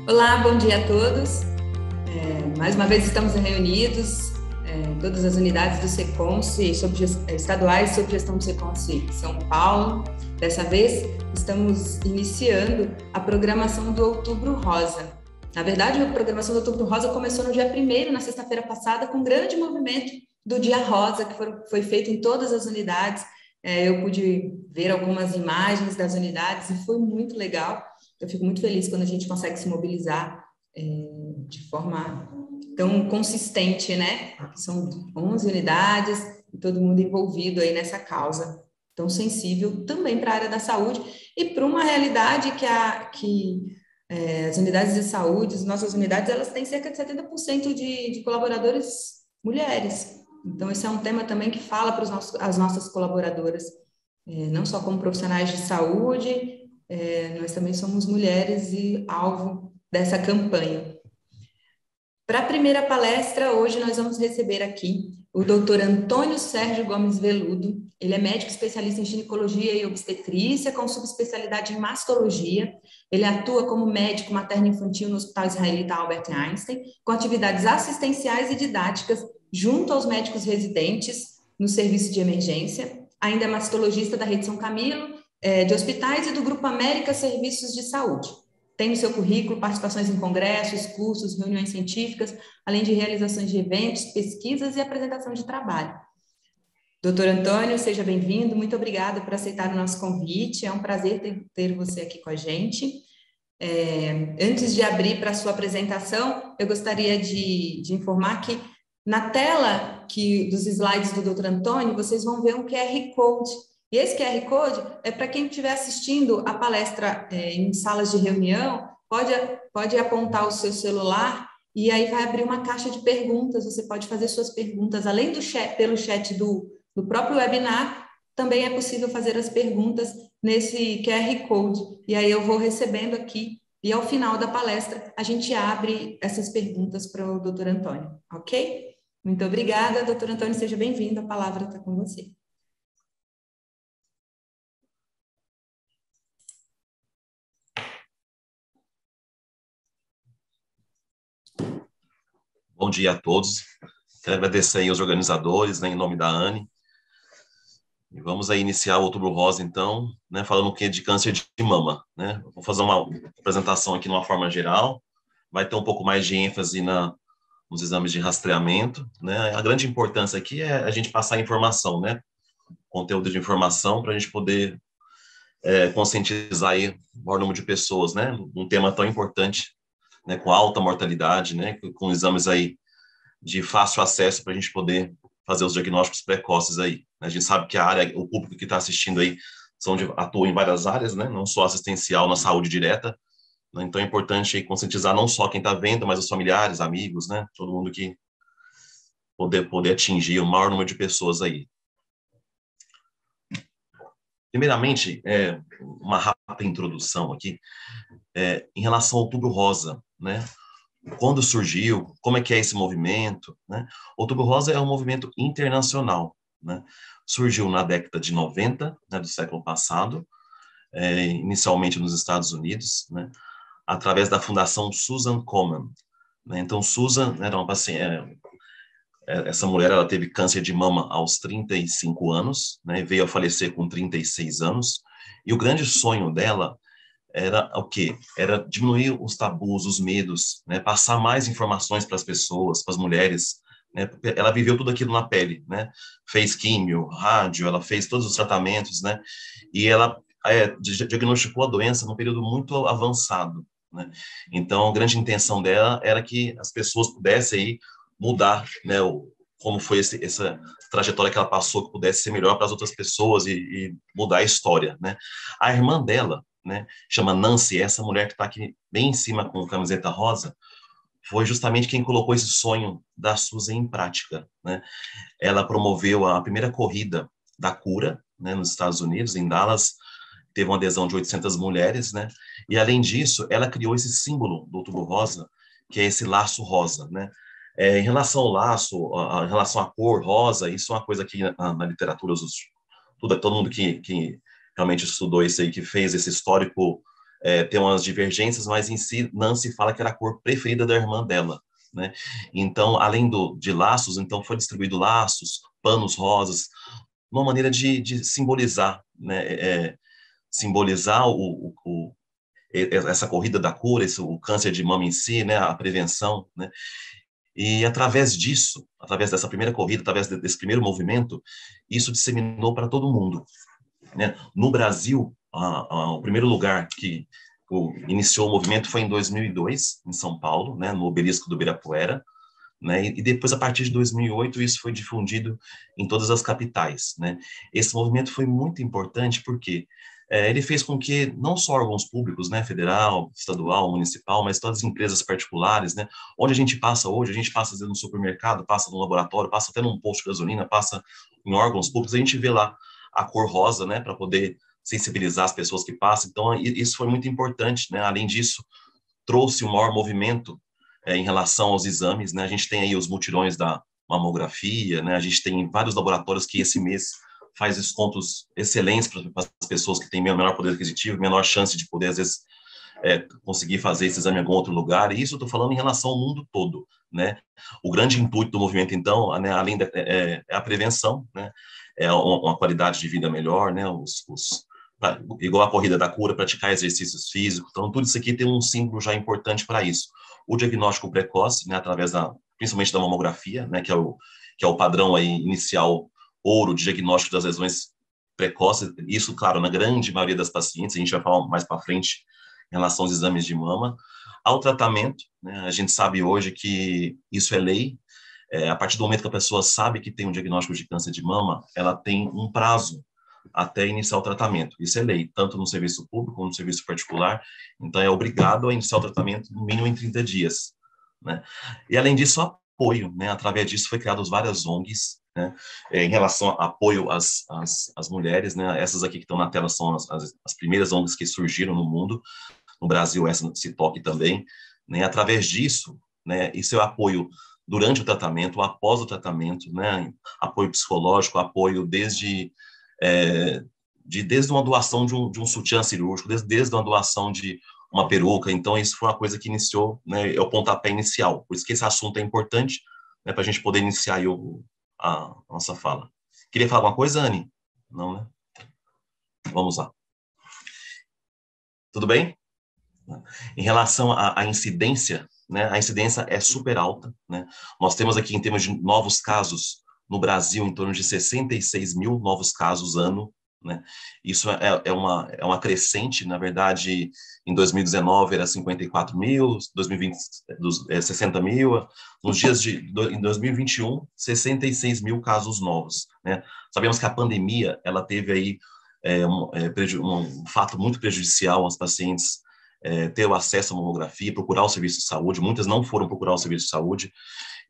Olá, bom dia a todos. Mais uma vez estamos reunidos, todas as unidades do SECONSE, estaduais sob gestão do SECONSE São Paulo. Dessa vez estamos iniciando a programação do Outubro Rosa. Na verdade, a programação do Outubro Rosa começou no dia 1º, na sexta-feira passada, com um grande movimento do Dia Rosa, que foi feito em todas as unidades. Eu pude ver algumas imagens das unidades e foi muito legal. Eu fico muito feliz quando a gente consegue se mobilizar de forma tão consistente, né? São 11 unidades e todo mundo envolvido aí nessa causa tão sensível também para a área da saúde e para uma realidade que as unidades de saúde, as nossas unidades, elas têm cerca de 70% de colaboradores mulheres. Então, esse é um tema também que fala para as nossas colaboradoras, não só como profissionais de saúde, nós também somos mulheres e alvo dessa campanha. Para a primeira palestra, hoje nós vamos receber aqui o Dr. Antônio Sérgio Gomes Veludo. Ele é médico especialista em ginecologia e obstetrícia, com subespecialidade em mastologia. Ele atua como médico materno-infantil no Hospital Israelita Albert Einstein, com atividades assistenciais e didáticas junto aos médicos residentes no serviço de emergência. Ainda é mastologista da Rede São Camilo, de hospitais e do Grupo América Serviços de Saúde. Tem no seu currículo participações em congressos, cursos, reuniões científicas, além de realizações de eventos, pesquisas e apresentação de trabalho. Doutor Antônio, seja bem-vindo. Muito obrigada por aceitar o nosso convite. É um prazer ter você aqui com a gente. Antes de abrir para a sua apresentação, eu gostaria de informar que na tela dos slides do Dr. Antônio, vocês vão ver um QR Code. E esse QR Code é para quem estiver assistindo a palestra em salas de reunião, pode apontar o seu celular e aí vai abrir uma caixa de perguntas. Você pode fazer suas perguntas, além do chat, pelo chat do próprio webinar, também é possível fazer as perguntas nesse QR Code. E aí eu vou recebendo aqui e ao final da palestra a gente abre essas perguntas para o Dr. Antônio, ok? Muito obrigada, Dr. Antônio, seja bem-vindo, a palavra está com você. Bom dia a todos. Quero agradecer aí aos organizadores, né, em nome da ANE. E vamos aí iniciar o Outubro Rosa, então, né, falando um pouquinho de câncer de mama, né? Vou fazer uma apresentação aqui de uma forma geral. Vai ter um pouco mais de ênfase nos exames de rastreamento, né? A grande importância aqui é a gente passar informação, né? Conteúdo de informação para a gente poder conscientizar aí o maior número de pessoas, né? Um tema tão importante, né, com alta mortalidade, né, com exames aí de fácil acesso para a gente poder fazer os diagnósticos precoces aí. A gente sabe que a área, o público que está assistindo aí, atua em várias áreas, né, não só assistencial na saúde direta, né, então é importante aí conscientizar não só quem está vendo, mas os familiares, amigos, né, todo mundo que poder atingir o maior número de pessoas aí. Primeiramente, uma rápida introdução aqui, em relação ao Outubro Rosa, né? Quando surgiu, como é que é esse movimento, né? Outubro Rosa é um movimento internacional, né? Surgiu na década de 90, né, do século passado, inicialmente nos Estados Unidos, né, através da Fundação Susan Komen, né? Então, Susan era uma paciente, essa mulher, ela teve câncer de mama aos 35 anos, né, veio a falecer com 36 anos, e o grande sonho dela era o quê? Era diminuir os tabus, os medos, né? Passar mais informações para as pessoas, para as mulheres, né? Ela viveu tudo aquilo na pele, né? Fez químio, rádio, ela fez todos os tratamentos, né? E ela diagnosticou a doença num período muito avançado, né? Então, a grande intenção dela era que as pessoas pudessem aí mudar, né? Como foi essa trajetória que ela passou, que pudesse ser melhor para as outras pessoas e mudar a história, né? A irmã dela, né, chama Nancy, essa mulher que está aqui bem em cima com camiseta rosa, foi justamente quem colocou esse sonho da Susan em prática, né? Ela promoveu a primeira corrida da cura, né, nos Estados Unidos, em Dallas, teve uma adesão de 800 mulheres, né? E além disso, ela criou esse símbolo do Outubro Rosa, que é esse laço rosa, né? Em relação ao laço, em relação à cor rosa, isso é uma coisa que na literatura, todo mundo que realmente estudou isso aí, que fez esse histórico tem umas divergências, mas em si, Nancy fala que era a cor preferida da irmã dela, né? Então, além de laços, então foi distribuído laços, panos rosas, uma maneira de simbolizar, né? Simbolizar essa corrida da cura, o câncer de mama em si, né? A prevenção, né? E através disso, através dessa primeira corrida, através desse primeiro movimento, isso disseminou para todo mundo, né? No Brasil, o primeiro lugar que iniciou o movimento foi em 2002, em São Paulo, né? No Obelisco do Ibirapuera, né? E depois, a partir de 2008, isso foi difundido em todas as capitais, né? Esse movimento foi muito importante porque ele fez com que não só órgãos públicos, né, federal, estadual, municipal, mas todas as empresas particulares, né, onde a gente passa hoje, a gente passa às vezes, no supermercado, passa no laboratório, passa até num posto de gasolina, passa em órgãos públicos, a gente vê lá a cor rosa, né, para poder sensibilizar as pessoas que passam. Então, isso foi muito importante, né? Além disso, trouxe um maior movimento em relação aos exames, né? A gente tem aí os mutirões da mamografia, né? A gente tem vários laboratórios que esse mês faz descontos excelentes para as pessoas que têm menor poder aquisitivo, menor chance de poder, às vezes, conseguir fazer esse exame em algum outro lugar. E isso eu estou falando em relação ao mundo todo, né? O grande intuito do movimento, então, né, além da a prevenção, né? É uma qualidade de vida melhor, né? Igual a corrida da cura, praticar exercícios físicos. Então, tudo isso aqui tem um símbolo já importante para isso. O diagnóstico precoce, né, através principalmente da mamografia, né, que é o padrão aí inicial ouro de diagnóstico das lesões precoces. Isso, claro, na grande maioria das pacientes, a gente vai falar mais para frente em relação aos exames de mama. Ao tratamento, né, a gente sabe hoje que isso é lei. A partir do momento que a pessoa sabe que tem um diagnóstico de câncer de mama, ela tem um prazo até iniciar o tratamento. Isso é lei, tanto no serviço público como no serviço particular. Então, é obrigado a iniciar o tratamento no mínimo em 30 dias, né? E, além disso, apoio, né? Através disso, foi criadas várias ONGs, né? Em relação a apoio às mulheres, né? Essas aqui que estão na tela são as primeiras ONGs que surgiram no mundo. No Brasil, essa se toque também, né? Através disso, né? Isso é o apoio durante o tratamento, após o tratamento, né? Apoio psicológico, apoio desde uma doação de um sutiã cirúrgico, desde uma doação de uma peruca. Então, isso foi uma coisa que iniciou, né, é o pontapé inicial. Por isso que esse assunto é importante, né, para a gente poder iniciar aí a nossa fala. Queria falar alguma coisa, Anne? Não, né? Vamos lá. Tudo bem? Em relação à incidência, né, a incidência é super alta, né? Nós temos aqui, em termos de novos casos, no Brasil, em torno de 66 mil novos casos ano, né? Isso é uma crescente. Na verdade, em 2019 era 54 mil, 2020 60 mil, em 2021, 66 mil casos novos, né? Sabemos que a pandemia, ela teve aí um fato muito prejudicial aos pacientes ter o acesso à mamografia, procurar o serviço de saúde. Muitas não foram procurar o serviço de saúde.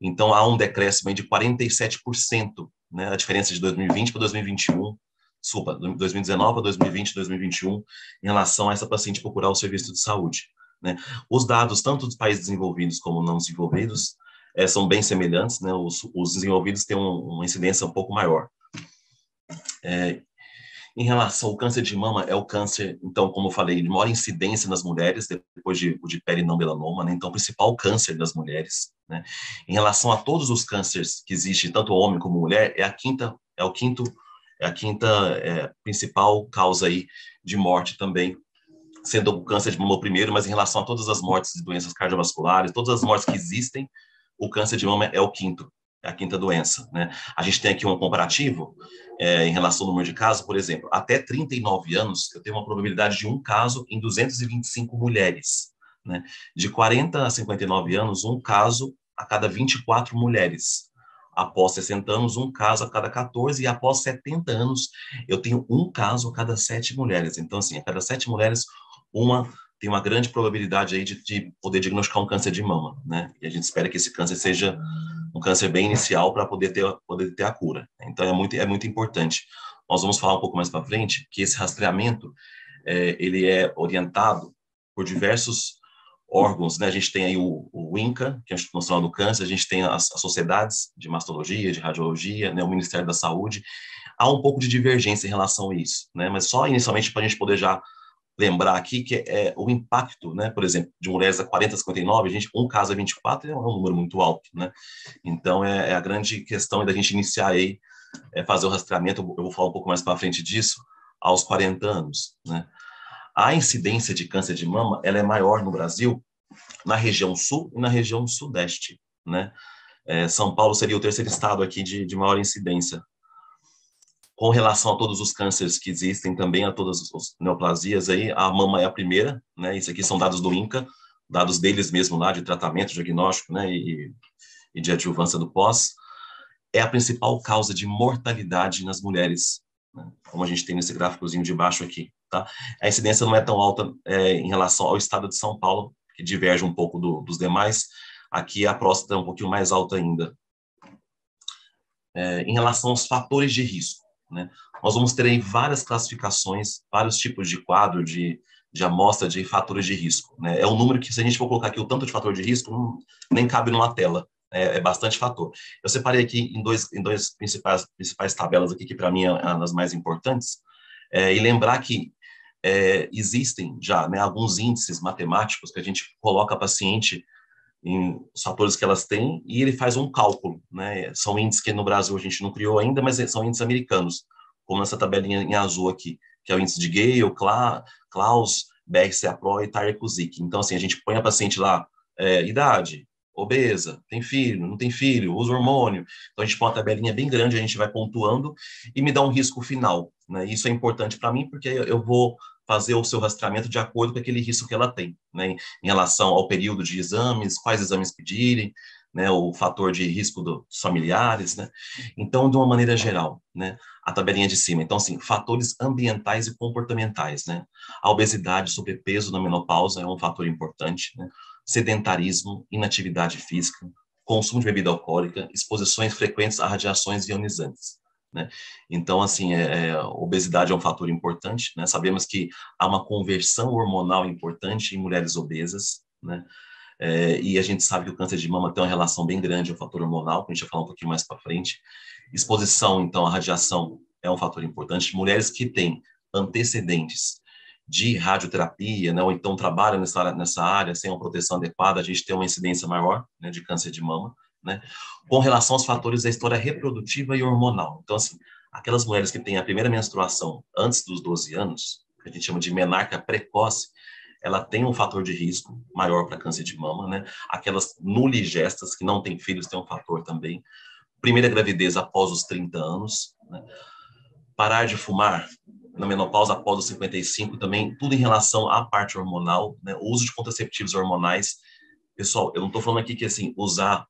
Então, há um decréscimo de 47%, né, a diferença de 2020 para 2021, desculpa, 2019 para 2020, 2021, em relação a essa paciente procurar o serviço de saúde, né? Os dados, tanto dos países desenvolvidos como não desenvolvidos, são bem semelhantes, né? Os desenvolvidos têm uma incidência um pouco maior. Em relação ao câncer de mama, é o câncer, então, como eu falei, de maior incidência nas mulheres, depois de pele não melanoma, né? Então, o principal câncer das mulheres, né? Em relação a todos os cânceres que existem, tanto homem como mulher, é a quinta principal causa aí de morte também, sendo o câncer de mama o primeiro, mas em relação a todas as mortes de doenças cardiovasculares, todas as mortes que existem, o câncer de mama é o quinto. É a quinta doença, né? A gente tem aqui um comparativo em relação ao número de casos. Por exemplo, até 39 anos, eu tenho uma probabilidade de um caso em 225 mulheres, né? De 40 a 59 anos, um caso a cada 24 mulheres. Após 60 anos, um caso a cada 14, e após 70 anos, eu tenho um caso a cada 7 mulheres. Então, assim, a cada 7 mulheres, uma tem uma grande probabilidade aí de poder diagnosticar um câncer de mama, né? E a gente espera que esse câncer seja um câncer bem inicial para poder ter a cura. Então, é muito importante. Nós vamos falar um pouco mais para frente que esse rastreamento, ele é orientado por diversos órgãos, né? A gente tem aí o INCA, que é o Instituto Nacional do Câncer, a gente tem as sociedades de mastologia, de radiologia, né? O Ministério da Saúde. Há um pouco de divergência em relação a isso, né? Mas só inicialmente para a gente poder já lembrar aqui que é o impacto, né, por exemplo, de mulheres a 40 a 59, um caso a 24 é um número muito alto, né? Então, é a grande questão da gente iniciar aí, fazer o rastreamento, eu vou falar um pouco mais para frente disso, aos 40 anos, né? A incidência de câncer de mama, ela é maior no Brasil, na região sul e na região sudeste, né? São Paulo seria o terceiro estado aqui de maior incidência. Com relação a todos os cânceres que existem, também a todas as neoplasias aí, a mama é a primeira, né? Isso aqui são dados do INCA, dados deles mesmo lá, de tratamento, diagnóstico, né? E de adjuvância do pós. É a principal causa de mortalidade nas mulheres, né? Como a gente tem nesse gráficozinho de baixo aqui, tá? A incidência não é tão alta em relação ao estado de São Paulo, que diverge um pouco dos demais. Aqui a próstata é um pouquinho mais alta ainda. Em relação aos fatores de risco, né? Nós vamos ter aí várias classificações, vários tipos de quadro, de amostra de fatores de risco, né? É um número que, se a gente for colocar aqui o tanto de fator de risco, nem cabe numa tela. É bastante fator. Eu separei aqui em dois principais tabelas aqui, que para mim é uma das mais importantes, e lembrar que existem já, né, alguns índices matemáticos que a gente coloca a paciente em os fatores que elas têm, e ele faz um cálculo, né? São índices que no Brasil a gente não criou ainda, mas são índices americanos, como nessa tabelinha em azul aqui, que é o índice de Gale, Klaus, BRCA-PRO e Tarek-Cozic. Então, assim, a gente põe a paciente lá, idade, obesa, tem filho, não tem filho, usa hormônio. Então, a gente põe uma tabelinha bem grande, a gente vai pontuando e me dá um risco final, né? Isso é importante para mim, porque eu vou fazer o seu rastreamento de acordo com aquele risco que ela tem, né, em relação ao período de exames, quais exames pedirem, né, o fator de risco dos familiares, né. Então, de uma maneira geral, né, a tabelinha de cima. Então, assim, fatores ambientais e comportamentais, né. A obesidade, sobrepeso na menopausa é um fator importante, né. Sedentarismo, inatividade física, consumo de bebida alcoólica, exposições frequentes a radiações ionizantes, né? Então, assim, obesidade é um fator importante, né? Sabemos que há uma conversão hormonal importante em mulheres obesas, né? E a gente sabe que o câncer de mama tem uma relação bem grande ao fator hormonal, que a gente vai falar um pouquinho mais para frente. Exposição, então, à radiação é um fator importante. Mulheres que têm antecedentes de radioterapia, né, ou então trabalham nessa área sem uma proteção adequada, a gente tem uma incidência maior, né, de câncer de mama, né, com relação aos fatores da história reprodutiva e hormonal. Então, assim, aquelas mulheres que têm a primeira menstruação antes dos 12 anos, que a gente chama de menarca precoce, ela tem um fator de risco maior para câncer de mama, né? Aquelas nuligestas, que não têm filhos, tem um fator também. Primeira gravidez após os 30 anos, né? Parar de fumar na menopausa após os 55 também, tudo em relação à parte hormonal, né? O uso de contraceptivos hormonais. Pessoal, eu não estou falando aqui que, assim, usar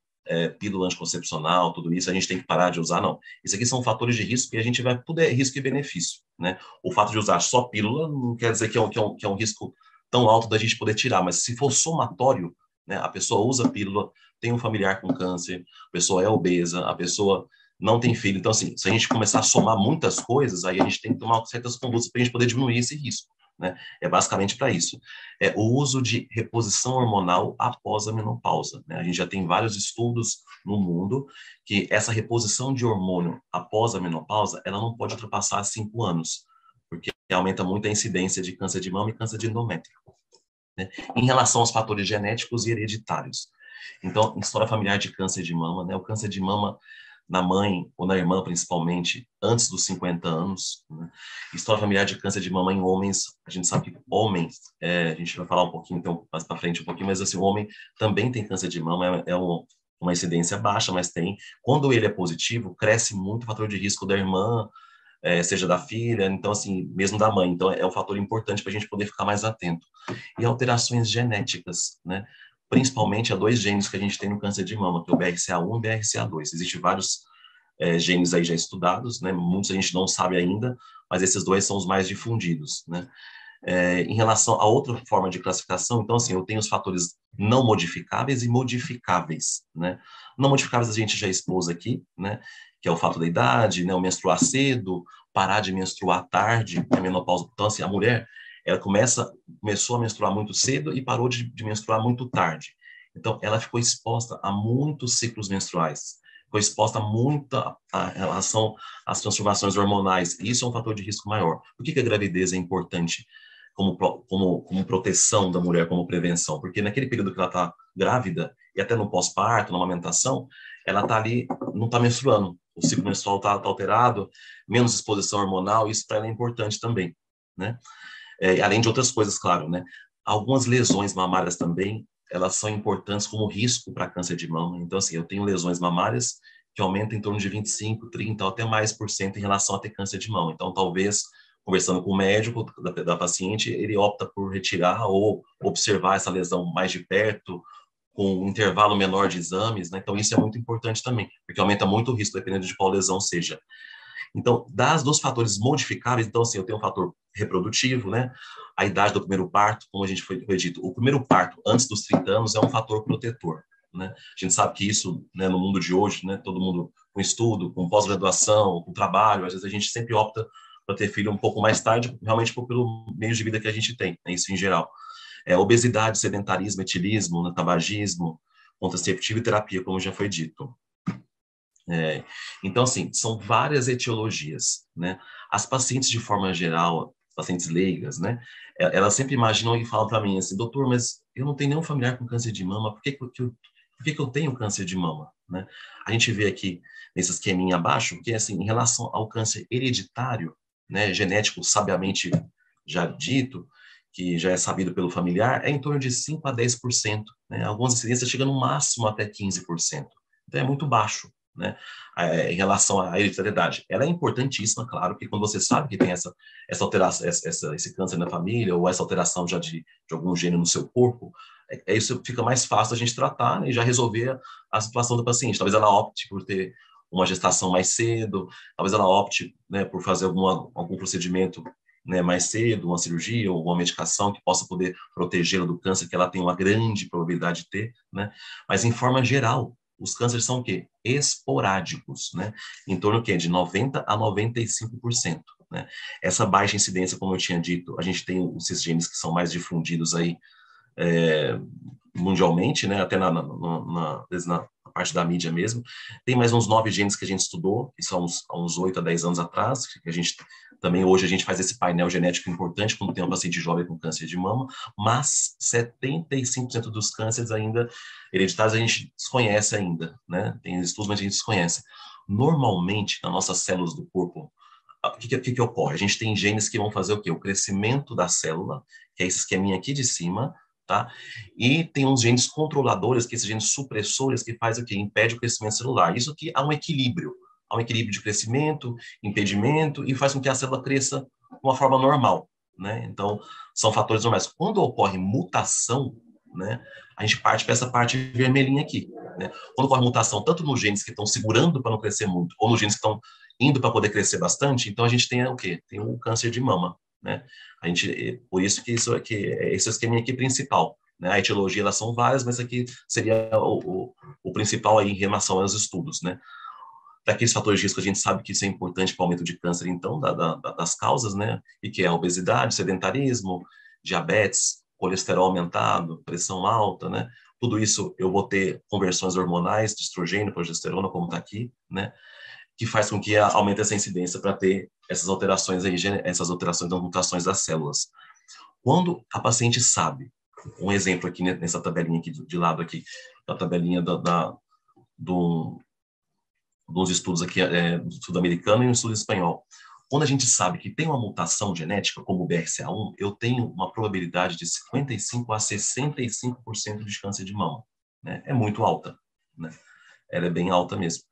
pílula anticoncepcional, tudo isso, a gente tem que parar de usar, não. Isso aqui são fatores de risco e a gente vai, tudo é risco e benefício, né? O fato de usar só pílula não quer dizer que é um risco tão alto da gente poder tirar, mas se for somatório, né, a pessoa usa pílula, tem um familiar com câncer, a pessoa é obesa, a pessoa não tem filho. Então, assim, se a gente começar a somar muitas coisas, aí a gente tem que tomar certas condutas para a gente poder diminuir esse risco, né? É basicamente para isso. O uso de reposição hormonal após a menopausa, né? A gente já tem vários estudos no mundo que essa reposição de hormônio após a menopausa, ela não pode ultrapassar 5 anos, porque aumenta muito a incidência de câncer de mama e câncer de endométrio, né? Em relação aos fatores genéticos e hereditários. Então, história familiar de câncer de mama, né? O câncer de mama na mãe ou na irmã, principalmente, antes dos 50 anos, né? História familiar de câncer de mama em homens, a gente sabe que homens, a gente vai falar um pouquinho, então, mais para frente um pouquinho, mas assim, o homem também tem câncer de mama, uma incidência baixa, mas tem. Quando ele é positivo, cresce muito o fator de risco da irmã, seja da filha, então, assim, mesmo da mãe. Então, é um fator importante para a gente poder ficar mais atento. E alterações genéticas, né? Principalmente a dois genes que a gente tem no câncer de mama, que é o BRCA1 e o BRCA2. Existem vários genes aí já estudados, né? Muitos a gente não sabe ainda, mas esses dois são os mais difundidos, né? Em relação a outra forma de classificação, então, assim, eu tenho os fatores não modificáveis e modificáveis, né? Não modificáveis a gente já expôs aqui, né? Que é o fato da idade, né? O menstruar cedo, parar de menstruar tarde, a menopausa. Então, assim, a mulher, ela começou a menstruar muito cedo e parou de menstruar muito tarde. Então, ela ficou exposta a muitos ciclos menstruais, ficou exposta a muita em relação às transformações hormonais. E isso é um fator de risco maior. Por que a gravidez é importante? como proteção da mulher, como prevenção, porque naquele período que ela está grávida, e até no pós-parto, na amamentação, ela está ali, não está menstruando, o ciclo menstrual está alterado, menos exposição hormonal, isso para ela é importante também, né? Além de outras coisas, claro, né? Algumas lesões mamárias também, elas são importantes como risco para câncer de mama. Então, assim, eu tenho lesões mamárias que aumentam em torno de 25, 30 ou até mais por cento em relação a ter câncer de mama. Então, talvez, conversando com o médico da paciente, ele opta por retirar ou observar essa lesão mais de perto, com um intervalo menor de exames, né? Então, isso é muito importante também, porque aumenta muito o risco, dependendo de qual lesão seja. Então, dos fatores modificáveis, então, assim, eu tenho um fator reprodutivo, né? A idade do primeiro parto, como a gente foi dito, o primeiro parto antes dos 30 anos é um fator protetor, né? A gente sabe que isso, né, no mundo de hoje, né, todo mundo com estudo, com pós-graduação, com trabalho, às vezes a gente sempre opta para ter filho um pouco mais tarde, realmente pelo meio de vida que a gente tem, né, isso em geral. Obesidade, sedentarismo, etilismo, né, tabagismo, contraceptivo e terapia, como já foi dito. Então, assim, são várias etiologias, né? As pacientes, de forma geral, pacientes leigas, né? Elas sempre imaginam e falam para mim assim, doutor, mas eu não tenho nenhum familiar com câncer de mama, por que eu tenho câncer de mama, né? A gente vê aqui, nesse esqueminha abaixo, que, assim, em relação ao câncer hereditário, né, genético, sabiamente já dito, que já é sabido pelo familiar, é em torno de 5 a 10%, né? Algumas incidências chegam no máximo até 15%. Então, é muito baixo, né, em relação à hereditariedade. Ela é importantíssima, claro, que quando você sabe que tem essa alteração, esse câncer na família, ou essa alteração já de algum gene no seu corpo, isso fica mais fácil a gente tratar, né, e já resolver a situação do paciente. Talvez ela opte por ter uma gestação mais cedo, talvez ela opte, né, por fazer algum procedimento, né, mais cedo, uma cirurgia ou uma medicação que possa poder protegê-la do câncer, que ela tem uma grande probabilidade de ter, né? Mas, em forma geral, os cânceres são o quê? Esporádicos, né? Em torno de 90 a 95%, né? Essa baixa incidência, como eu tinha dito, a gente tem esses genes que são mais difundidos aí mundialmente, né? Até na parte da mídia mesmo. Tem mais uns 9 genes que a gente estudou, que são há uns 8 a 10 anos atrás, que a gente também hoje a gente faz esse painel genético importante quando tem um paciente jovem com câncer de mama, mas 75% dos cânceres ainda hereditários a gente desconhece ainda, né? Tem estudos, mas a gente desconhece. Normalmente, nas nossas células do corpo, o que ocorre? A gente tem genes que vão fazer o quê? O crescimento da célula, que é esse esqueminha aqui de cima, tá? E tem uns genes controladores, que esses genes supressores, que faz o quê? Impede o crescimento celular. Isso aqui há um equilíbrio de crescimento, impedimento, e faz com que a célula cresça de uma forma normal, né? Então, são fatores normais. Quando ocorre mutação, né, a gente parte para essa parte vermelhinha aqui, né? Quando ocorre mutação, tanto nos genes que estão segurando para não crescer muito, ou nos genes que estão indo para poder crescer bastante, então a gente tem o quê? Tem o câncer de mama, né? Por isso que esse esquema aqui é principal, né? A etiologia, elas são várias, mas aqui seria o principal aí em relação aos estudos, né? Daqueles fatores de risco, a gente sabe que isso é importante para o aumento de câncer, então, das causas, né? E que é a obesidade, sedentarismo, diabetes, colesterol aumentado, pressão alta, né? Tudo isso eu vou ter conversões hormonais de estrogênio, progesterona, como está aqui, né? Que faz com que aumente essa incidência para ter essas alterações aí, essas alterações das mutações das células. Quando a paciente sabe, um exemplo aqui nessa tabelinha aqui de lado aqui, a tabelinha dos estudos aqui, do estudo americano e um estudo espanhol. Quando a gente sabe que tem uma mutação genética, como o BRCA1, eu tenho uma probabilidade de 55 a 65% de câncer de mama, né? É muito alta, né? Ela é bem alta mesmo.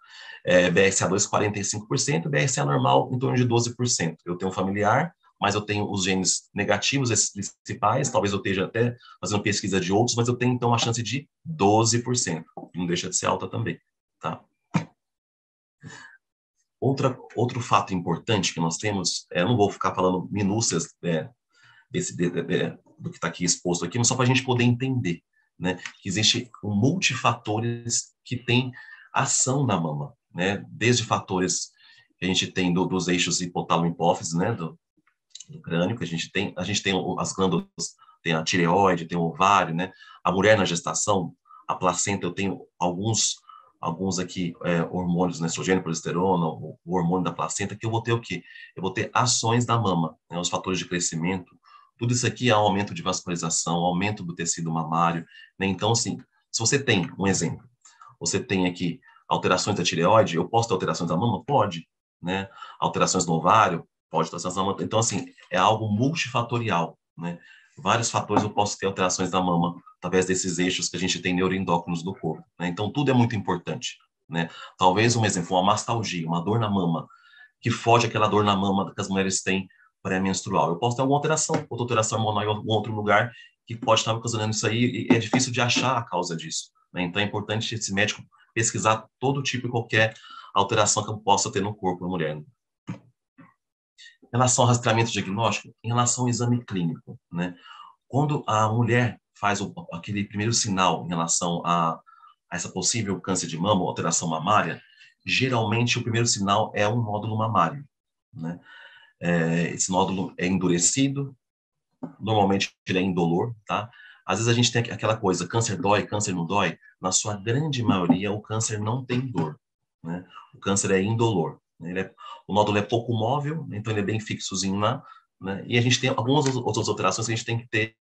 BRCA2, 45%, BRCA normal, em torno de 12%. Eu tenho um familiar, mas eu tenho os genes negativos, esses principais, talvez eu esteja até fazendo pesquisa de outros, mas eu tenho, então, uma chance de 12%. Não deixa de ser alta também, tá? Outro fato importante que nós temos, eu não vou ficar falando minúcias do que está aqui exposto aqui, mas só para a gente poder entender, né, que existe multifatores que têm ação na mama, né, desde fatores que a gente tem dos eixos hipotálamo-hipófise, né, do crânio, que a gente tem as glândulas, tem a tireoide, tem o ovário, né, a mulher na gestação, a placenta, eu tenho alguns aqui hormônios, né, estrogênio, progesterona, o hormônio da placenta, que eu vou ter o quê? Eu vou ter ações da mama, né, os fatores de crescimento, Tudo isso aqui é um aumento de vascularização, aumento do tecido mamário, né? Então, assim, se você tem, um exemplo, você tem aqui alterações da tireoide, eu posso ter alterações da mama? Pode, né? Alterações no ovário? Pode ter alterações da mama. Então, assim, é algo multifatorial, né? Vários fatores eu posso ter alterações da mama através desses eixos que a gente tem neuroendócrinos do corpo, né? Então, tudo é muito importante, né? Talvez um exemplo, uma mastalgia, uma dor na mama, que foge aquela dor na mama que as mulheres têm pré-menstrual. Eu posso ter alguma alteração, outra alteração hormonal em algum outro lugar que pode estar ocasionando isso aí, e é difícil de achar a causa disso, né? Então, é importante esse médico pesquisar todo tipo e qualquer alteração que eu possa ter no corpo da mulher. Em relação ao rastreamento diagnóstico, em relação ao exame clínico, né? Quando a mulher faz aquele primeiro sinal em relação a essa possível câncer de mama ou alteração mamária, geralmente o primeiro sinal é um nódulo mamário, né? Esse nódulo é endurecido, normalmente ele é indolor, tá? Às vezes a gente tem aquela coisa, câncer dói, câncer não dói. Na sua grande maioria, o câncer não tem dor, né? O câncer é indolor. O nódulo é pouco móvel, então ele é bem fixozinho lá, né? E a gente tem algumas outras alterações que a gente tem que ter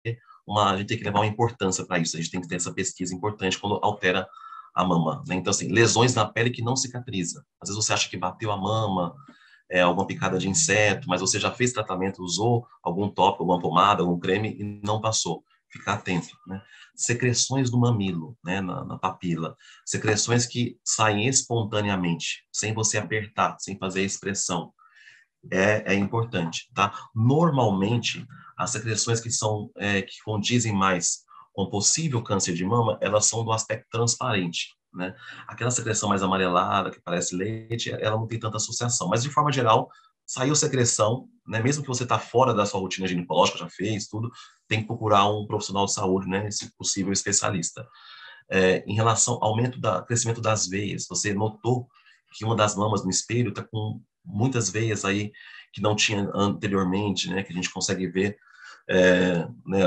a gente tem que levar uma importância para isso. A gente tem que ter essa pesquisa importante quando altera a mama, né? Então, assim, lesões na pele que não cicatriza. Às vezes você acha que bateu a mama, alguma picada de inseto, mas você já fez tratamento, usou algum tópico, alguma pomada, algum creme e não passou. Ficar atento, né? Secreções do mamilo, né, na papila. Secreções que saem espontaneamente, sem você apertar, sem fazer expressão. É importante, tá? Normalmente, as secreções que condizem mais com possível câncer de mama, elas são do aspecto transparente, né? Aquela secreção mais amarelada, que parece leite, ela não tem tanta associação. Mas, de forma geral, saiu secreção, né? Mesmo que você está fora da sua rotina ginecológica, já fez tudo, tem que procurar um profissional de saúde, né? Se possível, especialista. Em relação ao crescimento das veias, você notou que uma das mamas no espelho está com muitas veias aí que não tinha anteriormente, né? Que a gente consegue ver, né,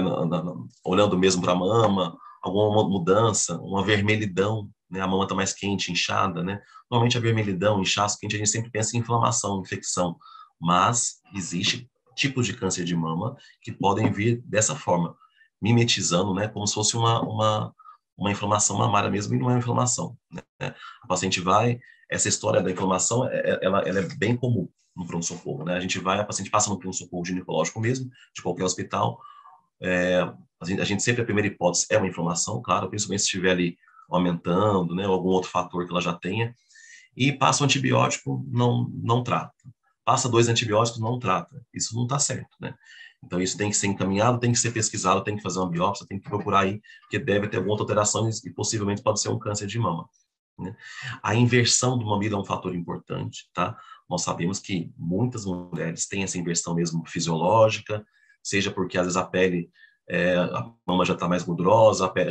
olhando mesmo para a mama, alguma mudança, uma vermelhidão, né? A mama está mais quente, inchada, né? Normalmente a vermelhidão, inchaço quente, a gente sempre pensa em inflamação, infecção, mas existe tipos de câncer de mama que podem vir dessa forma, mimetizando, né? Como se fosse uma inflamação mamária mesmo, e não é uma inflamação, né? A paciente vai, essa história da inflamação, ela é bem comum no pronto-socorro, né? A paciente passa no pronto-socorro ginecológico mesmo, de qualquer hospital, a gente sempre, a primeira hipótese é uma inflamação, claro, principalmente se estiver ali aumentando, né, ou algum outro fator que ela já tenha, e passa o antibiótico, não trata. Passa 2 antibióticos, não trata. Isso não está certo, né? Então, isso tem que ser encaminhado, tem que ser pesquisado, tem que fazer uma biópsia, tem que procurar aí, porque deve ter alguma outra alteração e possivelmente pode ser um câncer de mama, né? A inversão do mamilo é um fator importante, tá? Nós sabemos que muitas mulheres têm essa inversão mesmo fisiológica, seja porque às vezes a pele, a mama já está mais gordurosa, a pele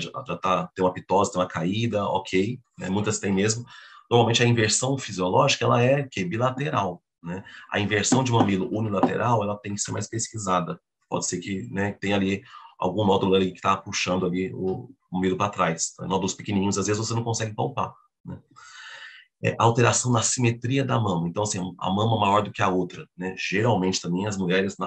tem uma pitose, tem uma caída, ok, né? Muitas têm mesmo. Normalmente a inversão fisiológica, ela é bilateral, né? A inversão de mamilo unilateral, ela tem que ser mais pesquisada. Pode ser que, né, tenha ali algum nódulo ali que está puxando ali o mamilo para trás. Nódulos pequenininhos, às vezes você não consegue palpar, né? Alteração na simetria da mama. Então, assim, a mama maior do que a outra, né? Geralmente também as mulheres,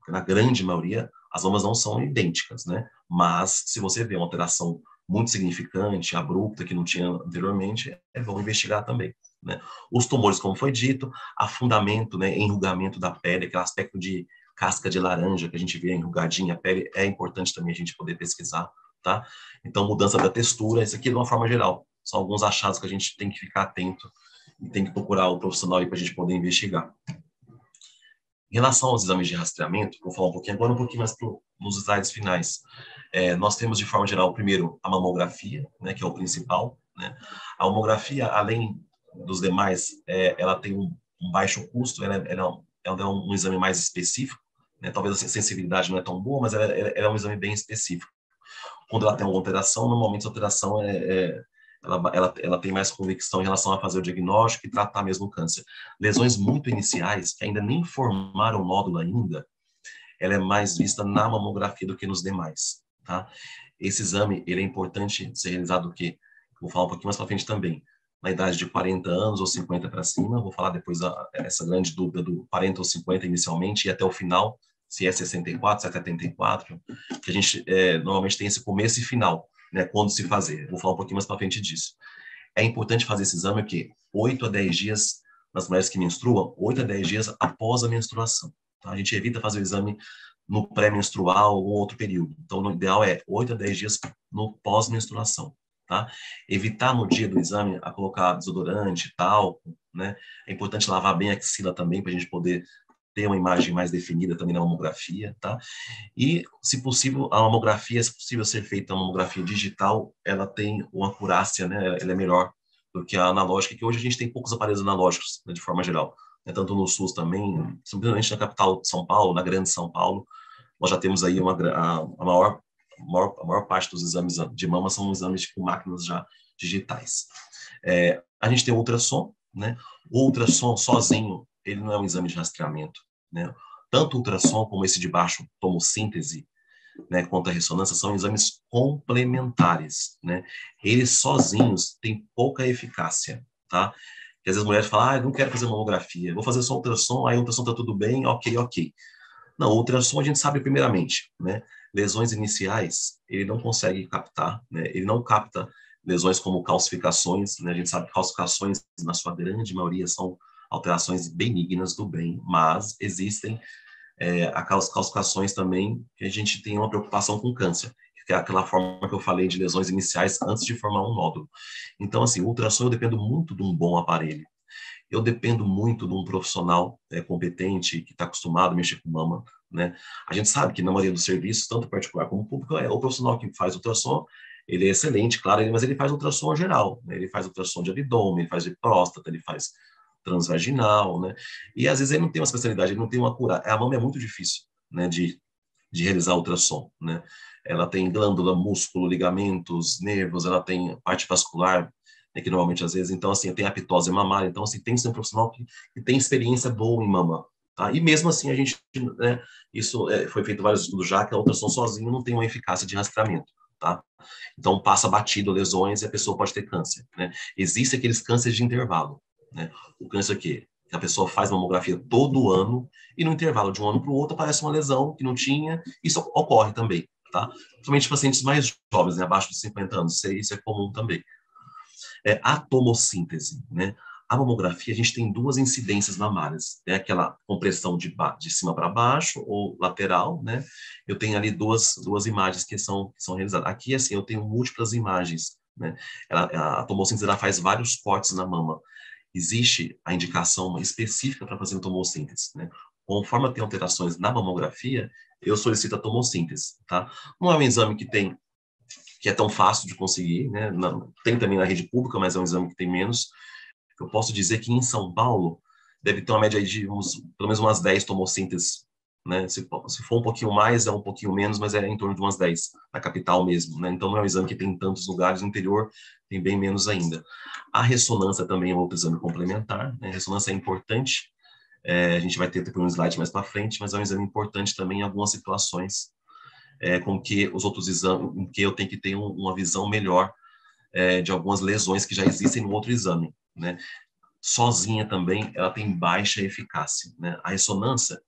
na grande maioria, as mamas não são idênticas, né? Mas se você vê uma alteração muito significante, abrupta, que não tinha anteriormente, é bom investigar também, né? Os tumores, como foi dito, afundamento, né, enrugamento da pele, aquele aspecto de casca de laranja que a gente vê enrugadinha a pele, é importante também a gente poder pesquisar, tá? Então, mudança da textura, isso aqui de uma forma geral. São alguns achados que a gente tem que ficar atento e tem que procurar o profissional aí para a gente poder investigar. Em relação aos exames de rastreamento, vou falar um pouquinho agora, um pouquinho mais nos slides finais. Nós temos, de forma geral, primeiro, a mamografia, né, que é o principal, né? A mamografia, além dos demais, ela tem um baixo custo, ela é um exame mais específico, né? Talvez a sensibilidade não é tão boa, mas ela é um exame bem específico. Quando ela tem uma alteração, normalmente a alteração ela tem mais convicção em relação a fazer o diagnóstico e tratar mesmo o câncer. Lesões muito iniciais, que ainda nem formaram o nódulo ainda, ela é mais vista na mamografia do que nos demais, tá? Esse exame, ele é importante ser realizado vou falar um pouquinho mais para frente também, na idade de 40 anos ou 50 para cima, vou falar depois essa grande dúvida do 40 ou 50 inicialmente e até o final, se é 64, se é 74, que a gente normalmente tem esse começo e final, né, quando se fazer. Vou falar um pouquinho mais para frente disso. É importante fazer esse exame o quê? 8 a 10 dias, nas mulheres que menstruam, 8 a 10 dias após a menstruação. Tá? A gente evita fazer o exame no pré-menstrual ou outro período. Então, o ideal é 8 a 10 dias no pós-menstruação. Tá? Evitar no dia do exame a colocar desodorante, talco, né? É importante lavar bem a axila também para a gente poder ter uma imagem mais definida também na mamografia, tá? E, se possível, a mamografia, se possível ser feita a mamografia digital, ela tem uma acurácia, né? Ela é melhor do que a analógica, que hoje a gente tem poucos aparelhos analógicos, né, de forma geral. Né? Tanto no SUS também, simplesmente na capital de São Paulo, na grande São Paulo, nós já temos aí a maior parte dos exames de mama são exames com máquinas já digitais. A gente tem o ultrassom, né? O ultrassom sozinho, ele não é um exame de rastreamento, né? Tanto o ultrassom como esse de baixo, tomossíntese, né, quanto a ressonância, são exames complementares, né? Eles sozinhos têm pouca eficácia, tá? Porque às vezes as mulheres falam, eu não quero fazer mamografia, vou fazer só ultrassom, aí o ultrassom tá tudo bem, ok. Não, o ultrassom a gente sabe primeiramente, né? Lesões iniciais, ele não consegue captar, né? Ele não capta lesões como calcificações, né? A gente sabe que calcificações, na sua grande maioria, são alterações benignas do bem, mas existem as calcificações também, que a gente tem uma preocupação com câncer, que é aquela forma que eu falei de lesões iniciais antes de formar um nódulo. Então, assim, o ultrassom eu dependo muito de um bom aparelho. Eu dependo muito de um profissional competente, que está acostumado a mexer com mama, né? A gente sabe que na maioria dos serviços, tanto particular como público, o profissional que faz ultrassom, ele é excelente, claro, mas ele faz ultrassom geral, né? Ele faz ultrassom de abdômen, ele faz de próstata, ele faz transvaginal, né? E às vezes ele não tem uma especialidade, ele não tem uma cura. A mama é muito difícil, né, de realizar ultrassom, né? Ela tem glândula, músculo, ligamentos, nervos, ela tem parte vascular, né, que normalmente às vezes, então assim, tem apitose mamária, então assim, tem que ser um profissional que tem experiência boa em mama, tá? E mesmo assim a gente, né, isso foi feito vários estudos já, que a ultrassom sozinho não tem uma eficácia de rastreamento, tá? Então passa batido lesões e a pessoa pode ter câncer, né? Existem aqueles cânceres de intervalo, né? O câncer que a pessoa faz mamografia todo ano e no intervalo de um ano para o outro aparece uma lesão que não tinha, isso ocorre também, tá? Principalmente pacientes mais jovens, né, abaixo de 50 anos, isso é comum também. A tomossíntese, né? A mamografia, a gente tem duas incidências mamárias, né? Aquela compressão de cima para baixo ou lateral, né? Eu tenho ali duas imagens que são realizadas. Aqui, assim, eu tenho múltiplas imagens, né? A tomossíntese, ela faz vários cortes na mama. Existe a indicação específica para fazer tomossíntese, né? Conforme tem alterações na mamografia, eu solicito a tomossíntese, tá? Não é um exame que é tão fácil de conseguir, né? Não, tem também na rede pública, mas é um exame que tem menos. Eu posso dizer que em São Paulo deve ter uma média aí de pelo menos umas 10 tomossínteses, né? Se for um pouquinho mais, é um pouquinho menos, mas é em torno de umas 10 na capital mesmo, né? Então não é um exame que tem em tantos lugares, no interior tem bem menos ainda. A ressonância também é outro exame complementar, né? A ressonância é importante, a gente vai ter um slide mais para frente, mas é um exame importante também em algumas situações, com que os outros exames, em que eu tenho que ter uma visão melhor de algumas lesões que já existem no outro exame, né? Sozinha também, ela tem baixa eficácia, né? A ressonância,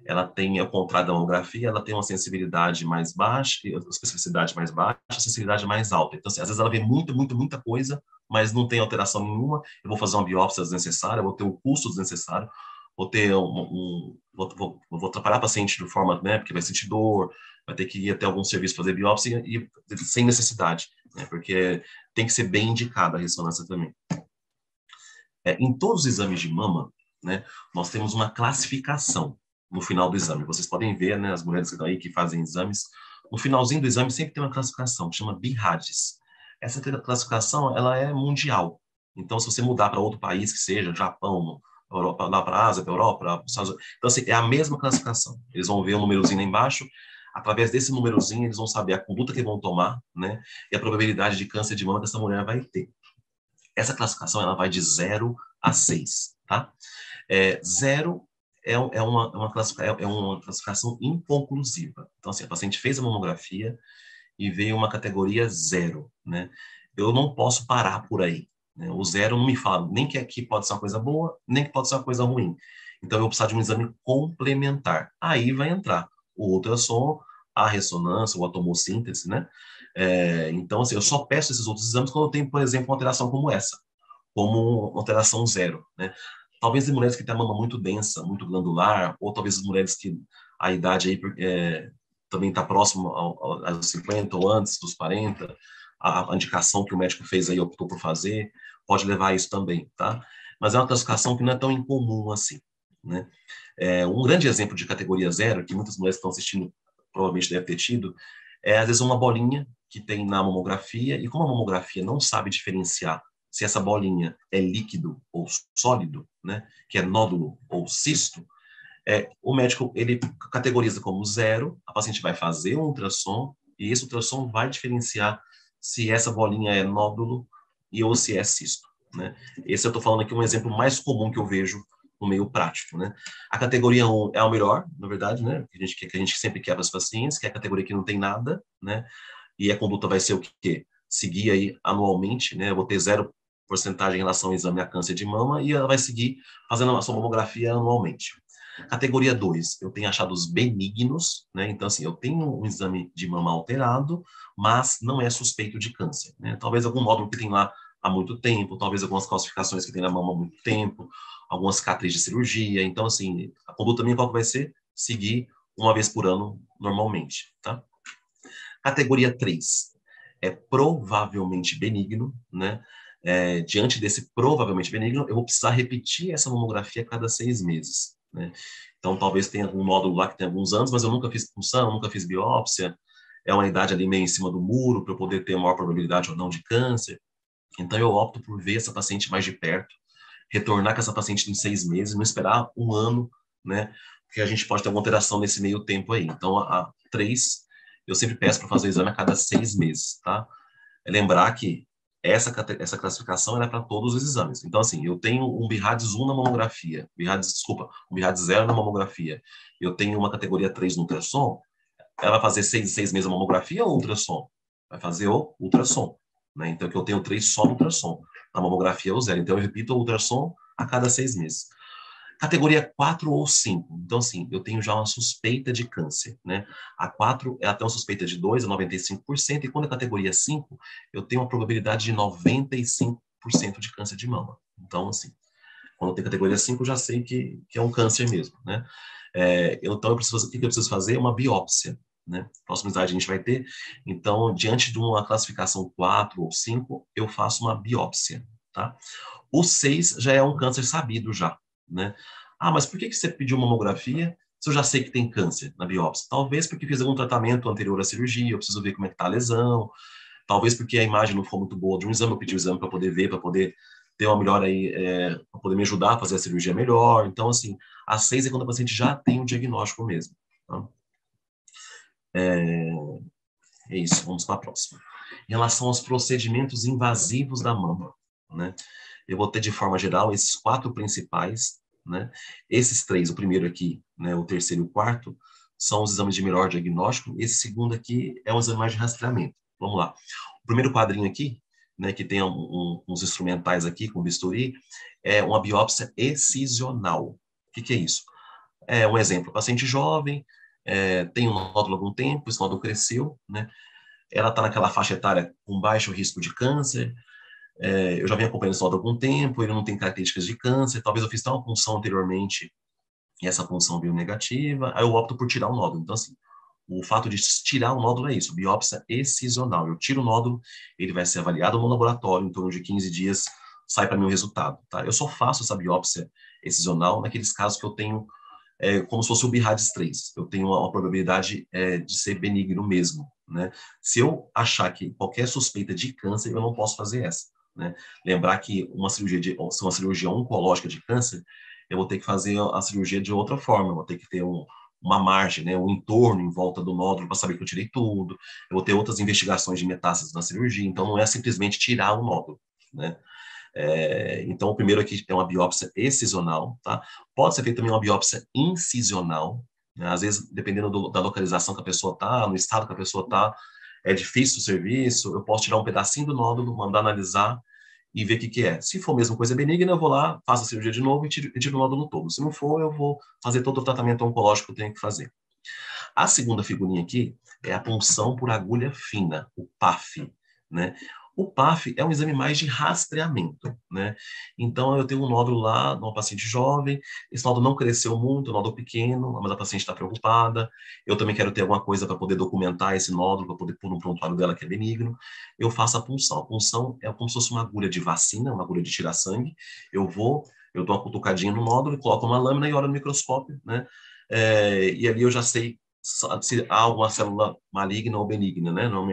ela tem, ao contrário da mamografia, ela tem uma sensibilidade mais baixa, especificidade mais baixa, sensibilidade mais alta. Então, assim, às vezes ela vê muita coisa, mas não tem alteração nenhuma. Eu vou fazer uma biópsia desnecessária, vou ter um custo desnecessário, vou ter vou atrapalhar o paciente de forma, né, porque vai sentir dor, vai ter que ir até algum serviço fazer biópsia e sem necessidade, né, porque tem que ser bem indicada a ressonância também. Em todos os exames de mama, né, nós temos uma classificação no final do exame. Vocês podem ver, né, as mulheres que estão aí que fazem exames, no finalzinho do exame sempre tem uma classificação que chama BIRADS. Essa classificação, ela é mundial. Então, se você mudar para outro país, que seja Japão, Europa, lá para a Ásia, para a Europa, para os Estados Unidos, então, assim, é a mesma classificação. Eles vão ver um númerozinho lá embaixo, através desse númerozinho, eles vão saber a conduta que vão tomar, né, e a probabilidade de câncer de mama que essa mulher vai ter. Essa classificação, ela vai de 0 a 6, tá? 0 é uma classificação inconclusiva. Então, assim, a paciente fez a mamografia e veio uma categoria 0, né? Eu não posso parar por aí, né? O 0 não me fala nem que aqui pode ser uma coisa boa, nem que pode ser uma coisa ruim. Então, eu vou precisar de um exame complementar. Aí vai entrar o ultrassom, a ressonância, ou a tomossíntese, né? Então, assim, eu só peço esses outros exames quando eu tenho, por exemplo, uma alteração como essa, como uma alteração zero, né? Talvez em mulheres que têm a mama muito densa, muito glandular, ou talvez as mulheres que a idade aí também está próximo aos 50 ou antes dos 40, a indicação que o médico fez aí, optou por fazer, pode levar a isso também, tá? Mas é uma classificação que não é tão incomum assim, né? Um grande exemplo de categoria zero, que muitas mulheres que estão assistindo provavelmente devem ter tido, às vezes uma bolinha que tem na mamografia, e como a mamografia não sabe diferenciar se essa bolinha é líquido ou sólido, né, que é nódulo ou cisto, o médico ele categoriza como zero, a paciente vai fazer um ultrassom, e esse ultrassom vai diferenciar se essa bolinha é nódulo ou se é cisto, né? Esse eu estou falando aqui um exemplo mais comum que eu vejo no meio prático, né? A categoria 1 é a melhor, na verdade, né? Que a gente sempre quer para os pacientes, que é a categoria que não tem nada, né? E a conduta vai ser o quê? Seguir aí anualmente, né? Eu vou ter 0% em relação ao exame a câncer de mama e ela vai seguir fazendo a sua mamografia anualmente. Categoria 2, eu tenho achados benignos, né? Então, assim, eu tenho um exame de mama alterado, mas não é suspeito de câncer, né? Talvez algum nódulo que tem lá há muito tempo, talvez algumas calcificações que tem na mama há muito tempo, algumas cicatrizes de cirurgia. Então, assim, a conduta minha qual que vai ser? Seguir uma vez por ano normalmente, tá? Categoria 3 é provavelmente benigno, né? Diante desse provavelmente benigno, eu vou precisar repetir essa mamografia a cada 6 meses, né? Então, talvez tenha algum nódulo lá que tem alguns anos, mas eu nunca fiz punção, nunca fiz biópsia, é uma idade ali meio em cima do muro para eu poder ter maior probabilidade ou não de câncer. Então, eu opto por ver essa paciente mais de perto, retornar com essa paciente em 6 meses, não esperar um ano, né? Porque a gente pode ter alguma alteração nesse meio tempo aí. Então, a 3, eu sempre peço para fazer o exame a cada 6 meses, tá? Lembrar que essa classificação é para todos os exames. Então, assim, eu tenho um BIRADS 1 na mamografia, um BIRADS 0 na mamografia, eu tenho uma categoria 3 no ultrassom, ela vai fazer 6 meses a mamografia ou ultrassom? Vai fazer o ultrassom, né? Então, que eu tenho 3 só no ultrassom. Na mamografia é o 0. Então, eu repito o ultrassom a cada 6 meses. Categoria 4 ou 5. Então, assim, eu tenho já uma suspeita de câncer, né? A 4 é até uma suspeita de 2 a 95%, e quando a categoria 5, eu tenho uma probabilidade de 95% de câncer de mama. Então, assim, quando eu tenho categoria 5, eu já sei que é um câncer mesmo, né? Então, o que eu preciso fazer? Uma biópsia, né? Próximo slide a gente vai ter. Então, diante de uma classificação 4 ou 5, eu faço uma biópsia, tá? O 6 já é um câncer sabido já, né? Ah, mas por que você pediu mamografia se eu já sei que tem câncer na biópsia? Talvez porque fiz algum tratamento anterior à cirurgia, eu preciso ver como é que está a lesão, talvez porque a imagem não foi muito boa de um exame, eu pedi o exame para poder ver, para poder ter uma melhor aí, para poder me ajudar a fazer a cirurgia melhor. Então, assim, a 6 é quando a paciente já tem o diagnóstico mesmo, tá? É isso, vamos para a próxima. Em relação aos procedimentos invasivos da mama, né? Eu vou ter, de forma geral, esses 4 principais, né? Esses 3, o primeiro aqui, né, o terceiro e o quarto, são os exames de melhor diagnóstico. Esse segundo aqui é um exame mais de rastreamento. Vamos lá. O primeiro quadrinho aqui, né, que tem uns instrumentais aqui com bisturi, é uma biópsia excisional. O que é isso? É um exemplo, paciente jovem, tem um nódulo há algum tempo, esse nódulo cresceu, né? Ela está naquela faixa etária com baixo risco de câncer, eu já venho acompanhando esse nódulo há algum tempo, ele não tem características de câncer, talvez eu fiz uma punção anteriormente e essa punção veio negativa, aí eu opto por tirar o nódulo. Então, assim, o fato de tirar o nódulo é isso, biópsia excisional. Eu tiro o nódulo, ele vai ser avaliado no laboratório, em torno de 15 dias sai para mim o resultado, tá? Eu só faço essa biópsia excisional naqueles casos que eu tenho como se fosse o BIRADS 3. Eu tenho uma probabilidade de ser benigno mesmo, né? Se eu achar que qualquer suspeita de câncer, eu não posso fazer essa, né? Lembrar que se uma cirurgia oncológica de câncer, eu vou ter que fazer a cirurgia de outra forma, eu vou ter que ter uma margem, né, um entorno em volta do nódulo para saber que eu tirei tudo, eu vou ter outras investigações de metástases na cirurgia, então não é simplesmente tirar o nódulo, né? Então, o primeiro aqui é uma biópsia excisional, tá? Pode ser feita também uma biópsia incisional, né? Às vezes, dependendo da localização que a pessoa está, no estado que a pessoa está, é difícil o serviço, eu posso tirar um pedacinho do nódulo, mandar analisar e ver o que é. Se for mesmo coisa benigna, eu vou lá, faço a cirurgia de novo e tiro o nódulo todo. Se não for, eu vou fazer todo o tratamento oncológico que eu tenho que fazer. A segunda figurinha aqui é a punção por agulha fina, o PAF, né? O PAF é um exame mais de rastreamento, né? Então, eu tenho um nódulo lá, numa paciente jovem, esse nódulo não cresceu muito, um nódulo pequeno, mas a paciente está preocupada, eu também quero ter alguma coisa para poder documentar esse nódulo, para poder pôr no prontuário dela que é benigno, eu faço a punção. A punção é como se fosse uma agulha de vacina, uma agulha de tirar sangue, eu dou uma cutucadinha no nódulo, coloco uma lâmina e olho no microscópio, né? E ali eu já sei se há alguma célula maligna ou benigna, né? Não,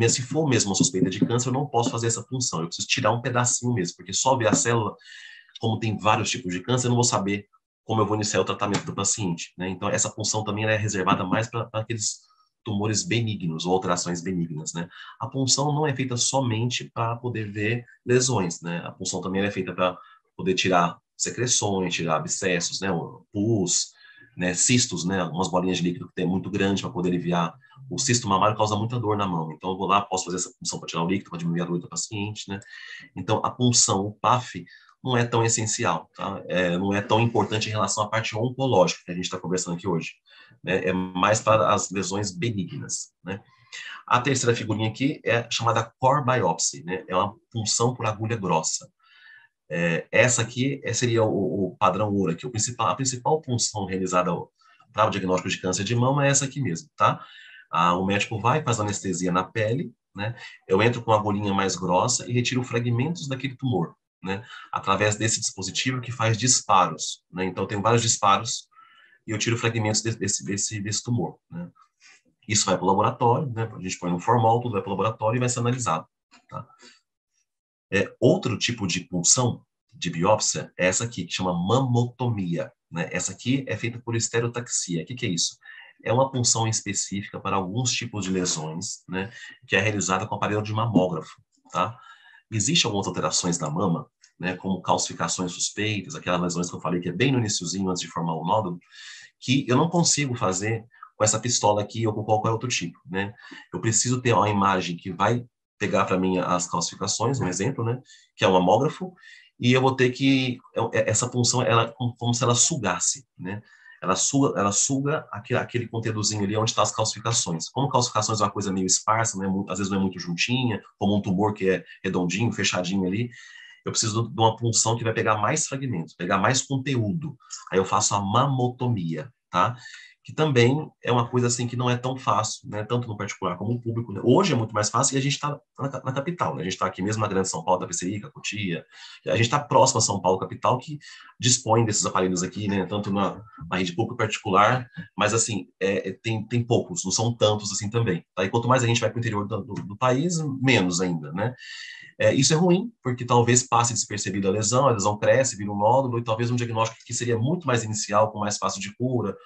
se for mesmo uma suspeita de câncer, eu não posso fazer essa punção, eu preciso tirar um pedacinho mesmo, porque só ver a célula, como tem vários tipos de câncer, eu não vou saber como eu vou iniciar o tratamento do paciente, né? Então, essa punção também é reservada mais para aqueles tumores benignos ou alterações benignas, né? A punção não é feita somente para poder ver lesões, né? A punção também é feita para poder tirar secreções, tirar abscessos, né? O pus, né? Cistos, né? Umas bolinhas de líquido que tem muito grande para poder aliviar. O cisto mamário causa muita dor na mão, então eu vou lá, posso fazer essa punção para tirar o líquido, para diminuir a dor do paciente, né? Então, a punção, o PAF, não é tão essencial, tá? Não é tão importante em relação à parte oncológica que a gente está conversando aqui hoje, né? É mais para as lesões benignas, né? A terceira figurinha aqui é chamada core biopsy, né? É uma punção por agulha grossa. Essa aqui seria o padrão ouro aqui. A principal punção realizada para o diagnóstico de câncer de mama é essa aqui mesmo, tá? O médico vai, faz anestesia na pele, né? Eu entro com uma agulhinha mais grossa e retiro fragmentos daquele tumor, né? Através desse dispositivo que faz disparos, né? Então, tem vários disparos e eu tiro fragmentos desse tumor, né? Isso vai para o laboratório, né? A gente põe no formol, tudo vai para o laboratório e vai ser analisado, tá? Outro tipo de punção de biópsia é essa aqui, que chama mamotomia, né? Essa aqui é feita por estereotaxia. O que é isso? É uma punção específica para alguns tipos de lesões, né? Que é realizada com aparelho de mamógrafo, tá? Existem algumas alterações da mama, né? Como calcificações suspeitas, aquelas lesões que eu falei que é bem no iniciozinho, antes de formar o nódulo, que eu não consigo fazer com essa pistola aqui ou com qualquer outro tipo, né? Eu preciso ter uma imagem que vai pegar para mim as calcificações, um exemplo, né? Que é um mamógrafo, e eu vou ter que essa punção, ela como se ela sugasse, né? Ela suga aquele conteúdozinho ali onde estão as calcificações. Como calcificações é uma coisa meio esparsa, né? Às vezes não é muito juntinha, como um tumor que é redondinho, fechadinho ali, eu preciso de uma punção que vai pegar mais fragmentos, pegar mais conteúdo. Aí eu faço a mamotomia, tá? Que também é uma coisa assim que não é tão fácil, né? Tanto no particular como no público, né? Hoje é muito mais fácil e a gente está na capital, né? A gente está aqui mesmo na grande São Paulo, da Tapecerica, Cotia. A gente está próximo a São Paulo, capital, que dispõe desses aparelhos aqui, né? Tanto na rede pública particular, mas assim, tem poucos, não são tantos assim também. Tá? E quanto mais a gente vai para o interior do país, menos ainda, né? Isso é ruim, porque talvez passe despercebida a lesão cresce, vira um nódulo, e talvez um diagnóstico que seria muito mais inicial, com mais fácil de cura,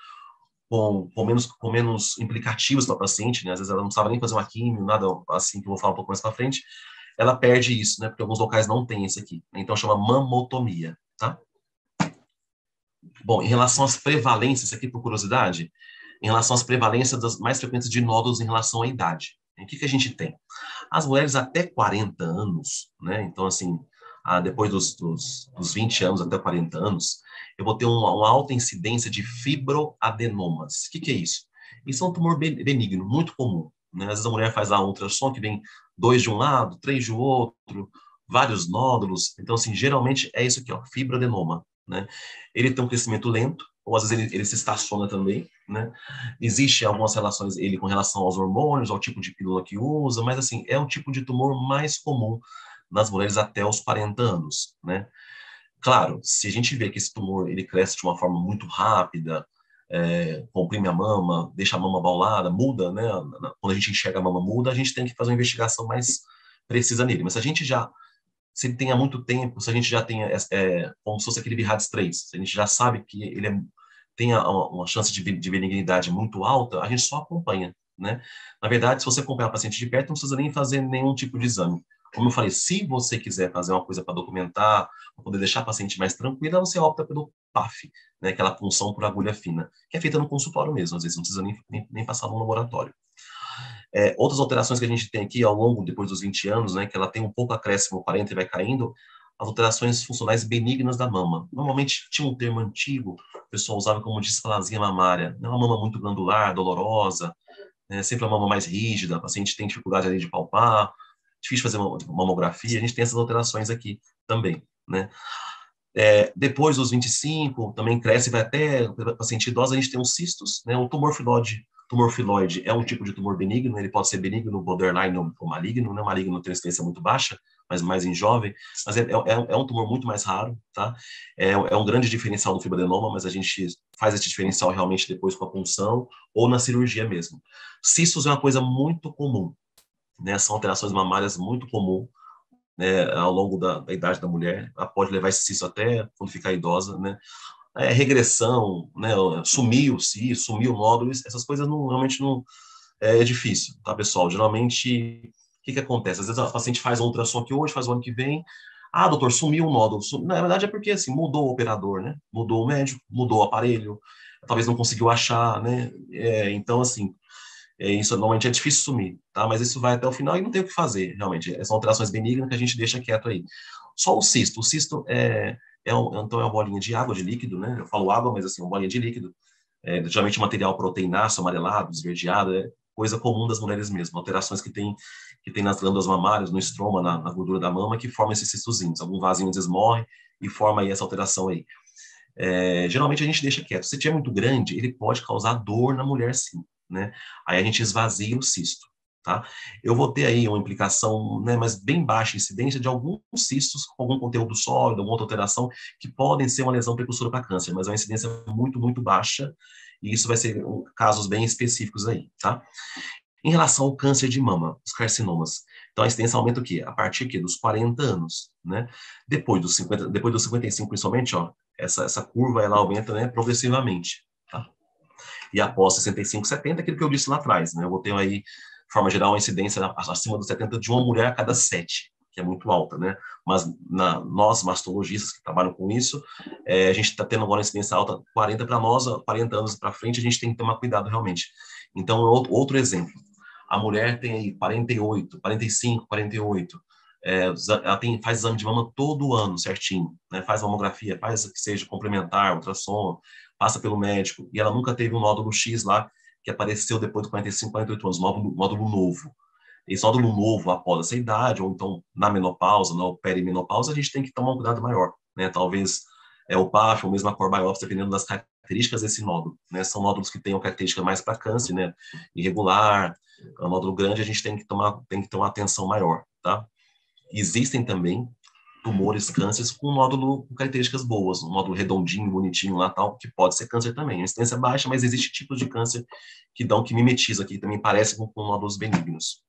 com menos implicativos para a paciente, né? Às vezes ela não sabe nem fazer uma químio, nada assim, que eu vou falar um pouco mais para frente, ela perde isso, né? Porque alguns locais não tem esse aqui. Então chama mamotomia, tá? Bom, em relação às prevalências, aqui por curiosidade, em relação às prevalências das mais frequentes de nódulos em relação à idade. O que a gente tem? As mulheres até 40 anos, né? Então, assim, depois dos 20 anos até 40 anos, eu vou ter uma alta incidência de fibroadenomas. O que é isso? Isso é um tumor benigno, muito comum, né? Às vezes a mulher faz lá um ultrassom que vem 2 de um lado, 3 do outro, vários nódulos. Então, assim, geralmente é isso aqui, ó, fibroadenoma, né? Ele tem um crescimento lento, ou às vezes ele se estaciona também, né? Existem algumas relações ele com relação aos hormônios, ao tipo de pílula que usa, mas assim, é o tipo de tumor mais comum nas mulheres até os 40 anos, né? Claro, se a gente vê que esse tumor ele cresce de uma forma muito rápida, comprime a mama, deixa a mama abaulada, muda, né? Quando a gente enxerga a mama muda, a gente tem que fazer uma investigação mais precisa nele. Mas se ele tem há muito tempo, se a gente já tem, como se fosse aquele BIRADS 3, se a gente já sabe que ele tem uma chance de benignidade muito alta, a gente só acompanha, né? Na verdade, se você acompanhar o paciente de perto, não precisa nem fazer nenhum tipo de exame. Como eu falei, se você quiser fazer uma coisa para documentar, para poder deixar a paciente mais tranquila, você opta pelo PAF, né? Aquela punção por agulha fina, que é feita no consultório mesmo, às vezes não precisa nem passar no laboratório. Outras alterações que a gente tem aqui ao longo, depois dos 20 anos, né, que ela tem um pouco acréscimo 40 e vai caindo, as alterações funcionais benignas da mama. Normalmente tinha um termo antigo, o pessoal usava como displasia mamária, é uma mama muito glandular, dolorosa, sempre a mama mais rígida, a paciente tem dificuldade ali de palpar, difícil fazer uma mamografia, a gente tem essas alterações aqui também, né? Depois dos 25, também cresce, vai até a paciente idosa, a gente tem os cistos, né? O tumor filoide. Tumor filoide é um tipo de tumor benigno, ele pode ser benigno, borderline ou maligno, né? Maligno tem incidência muito baixa, mas mais em jovem, mas é um tumor muito mais raro, tá? É um grande diferencial do fibroadenoma, mas a gente faz esse diferencial realmente depois com a punção ou na cirurgia mesmo. Cistos é uma coisa muito comum, né? São alterações mamárias muito comuns, né, ao longo da idade da mulher, ela pode levar esse cisto até quando ficar idosa, né? Regressão, né? Sumiu nódulos, essas coisas realmente não é difícil, tá, pessoal? Geralmente, o que acontece? Às vezes a paciente faz um ultrassom aqui hoje, faz o ano que vem. Ah, doutor, sumiu o nódulo. Na verdade é porque assim, mudou o operador, né? Mudou o médico, mudou o aparelho, talvez não conseguiu achar, né? Então, assim, isso normalmente é difícil sumir, tá? Mas isso vai até o final e não tem o que fazer, realmente. São alterações benignas que a gente deixa quieto aí. Só o cisto. O cisto então é uma bolinha de água, de líquido, né? Eu falo água, mas assim, uma bolinha de líquido. Geralmente material proteináceo, amarelado, esverdeado, é coisa comum das mulheres mesmo. Alterações que tem nas glândulas mamárias, no estroma, na gordura da mama, que formam esses cistozinhos. Algum vasinho às vezes morre e forma aí essa alteração aí. Geralmente a gente deixa quieto. Se tiver muito grande, ele pode causar dor na mulher, sim, né? Aí a gente esvazia o cisto, tá? Eu vou ter aí uma implicação, né, mas bem baixa incidência de alguns cistos com algum conteúdo sólido, alguma outra alteração, que podem ser uma lesão precursora para câncer, mas é uma incidência muito, muito baixa, e isso vai ser casos bem específicos aí, tá? Em relação ao câncer de mama, os carcinomas, então a incidência aumenta o quê? A partir aqui, dos 40 anos, né? Depois dos 55, principalmente, ó, essa curva ela aumenta, né, progressivamente, tá? E após 65, 70, aquilo que eu disse lá atrás, né? Eu vou ter aí, de forma geral, uma incidência acima dos 70 de uma mulher a cada 7, que é muito alta, né? Mas nós, mastologistas que trabalham com isso, a gente está tendo agora uma incidência alta, 40 para nós, 40 anos para frente, a gente tem que tomar cuidado realmente. Então, outro exemplo, a mulher tem aí 48, 45, 48, ela faz exame de mama todo ano, certinho, né? Faz mamografia, faz que seja complementar, ultrassom, passa pelo médico, e ela nunca teve um nódulo X lá, que apareceu depois de 45, 48 anos, nódulo novo. Esse nódulo novo após essa idade, ou então na menopausa, na perimenopausa, a gente tem que tomar um cuidado maior, né? Talvez o PAF, ou mesmo a core biopsy, dependendo das características desse nódulo, né? São nódulos que têm uma característica mais para câncer, né? Irregular, um nódulo grande, a gente tem que ter uma atenção maior, tá? Existem também tumores, cânceres com nódulo com características boas, um nódulo redondinho, bonitinho lá, tal, que pode ser câncer também. A incidência é baixa, mas existe tipos de câncer que mimetiza, que também parecem com nódulos benignos.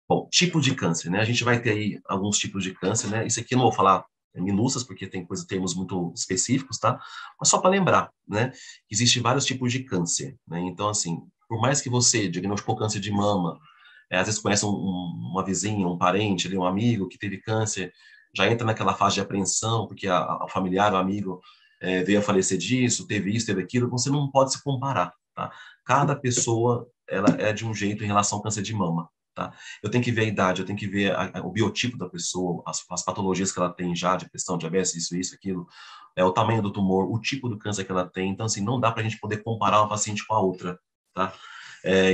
Bom, tipo de câncer, né? A gente vai ter aí alguns tipos de câncer, né? Isso aqui eu não vou falar minúcias, porque tem termos muito específicos, tá? Mas só para lembrar, né? Existem vários tipos de câncer, né? Então, assim, por mais que você diagnosticou câncer de mama, às vezes conhece uma vizinha, um parente, ali, um amigo que teve câncer, já entra naquela fase de apreensão, porque o familiar, o amigo veio a falecer disso, teve isso, teve aquilo, você não pode se comparar, tá? Cada pessoa, ela é de um jeito em relação ao câncer de mama, tá? Eu tenho que ver a idade, eu tenho que ver o biotipo da pessoa, as patologias que ela tem já, depressão, diabetes, isso, aquilo, o tamanho do tumor, o tipo do câncer que ela tem, então, assim, não dá para a gente poder comparar uma paciente com a outra, tá?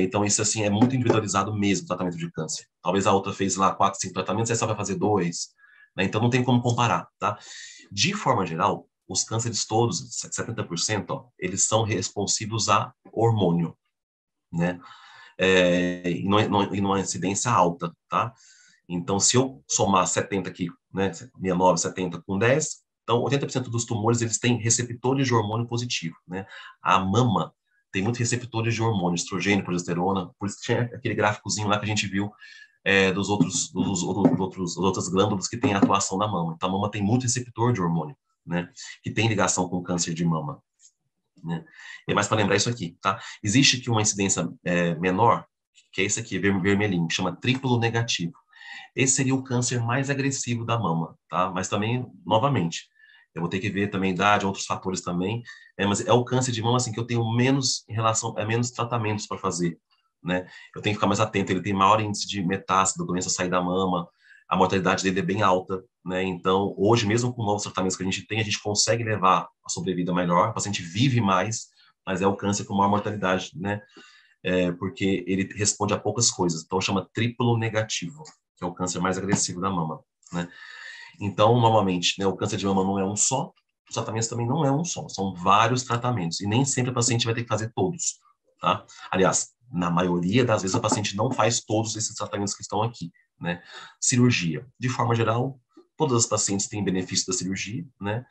Então, isso assim é muito individualizado mesmo, o tratamento de câncer. Talvez a outra fez lá 4, 5 tratamentos, essa vai fazer 2, né? Então não tem como comparar, tá? De forma geral, os cânceres todos, 70%, ó, eles são responsivos a hormônio, né? E numa incidência alta, tá? Então, se eu somar 70 aqui, né, 69, 70 com 10, então 80% dos tumores eles têm receptores de hormônio positivo, né? A mama tem muitos receptores de hormônio, estrogênio, progesterona, por isso que tinha aquele gráficozinho lá que a gente viu dos outras glândulas que têm atuação na mama. Então, a mama tem muito receptor de hormônio, né? Que tem ligação com câncer de mama, né? É mais para lembrar isso aqui, tá? Existe aqui uma incidência menor, que é esse aqui, vermelhinho, que chama triplo negativo. Esse seria o câncer mais agressivo da mama, tá? Mas também, novamente, eu vou ter que ver também idade, outros fatores também, mas é o câncer de mama, assim, que eu tenho menos tratamentos para fazer, né? Eu tenho que ficar mais atento, ele tem maior índice de metástase da doença sair da mama, a mortalidade dele é bem alta, né? Então, hoje, mesmo com novos tratamentos que a gente consegue levar a sobrevida melhor, o paciente vive mais, mas é o câncer com maior mortalidade, né? Porque ele responde a poucas coisas. Então, chama triplo negativo, que é o câncer mais agressivo da mama, né? Então, normalmente, né, o câncer de mama não é um só, os tratamentos também não é um só, são vários tratamentos, e nem sempre o paciente vai ter que fazer todos, tá? Aliás, na maioria das vezes, o paciente não faz todos esses tratamentos que estão aqui, né? Cirurgia, de forma geral, todas as pacientes têm benefício da cirurgia, né?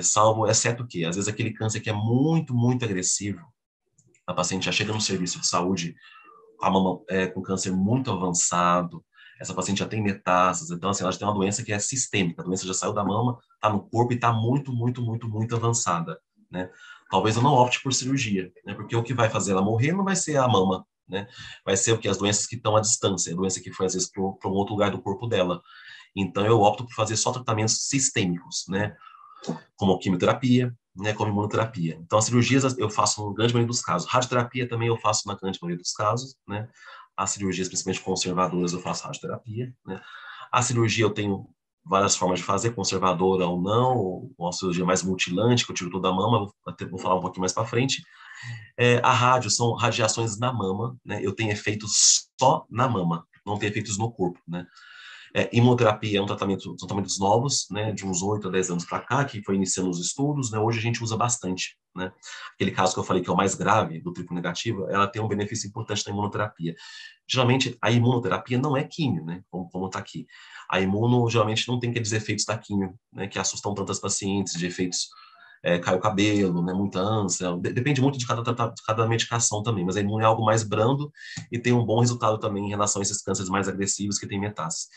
Salvo, exceto que, às vezes, aquele câncer que é muito, muito agressivo, a paciente já chega no serviço de saúde com a mama com câncer muito avançado, essa paciente já tem metástases, então assim, ela já tem uma doença que é sistêmica, a doença já saiu da mama, está no corpo e está muito, muito, muito, muito avançada, né? Talvez eu não opte por cirurgia, né? Porque o que vai fazer ela morrer não vai ser a mama, né? Vai ser o que? As doenças que estão à distância, a doença que foi às vezes para um outro lugar do corpo dela. Então eu opto por fazer só tratamentos sistêmicos, né? Como quimioterapia, né, como imunoterapia. Então, as cirurgias eu faço na grande maioria dos casos. Radioterapia também eu faço na grande maioria dos casos, né? As cirurgias, principalmente conservadoras, eu faço radioterapia, né? A cirurgia eu tenho várias formas de fazer, conservadora ou não, ou uma cirurgia mais mutilante, que eu tiro toda a mama, vou falar um pouquinho mais para frente. A rádio são radiações na mama, né? Eu tenho efeitos só na mama, não tem efeitos no corpo, né? Imunoterapia é são tratamentos novos, né, de uns 8 a 10 anos para cá, que foi iniciando os estudos, né, hoje a gente usa bastante, né. Aquele caso que eu falei que é o mais grave, do triplo negativo, ela tem um benefício importante na imunoterapia. Geralmente, a imunoterapia não é químio, né, como está aqui. A imuno, geralmente, não tem aqueles efeitos da químio, né, que assustam tantas pacientes, de efeitos cai o cabelo, né, muita ânsia, depende muito de cada medicação também, mas a imuno é algo mais brando e tem um bom resultado também em relação a esses cânceres mais agressivos que têm metástase.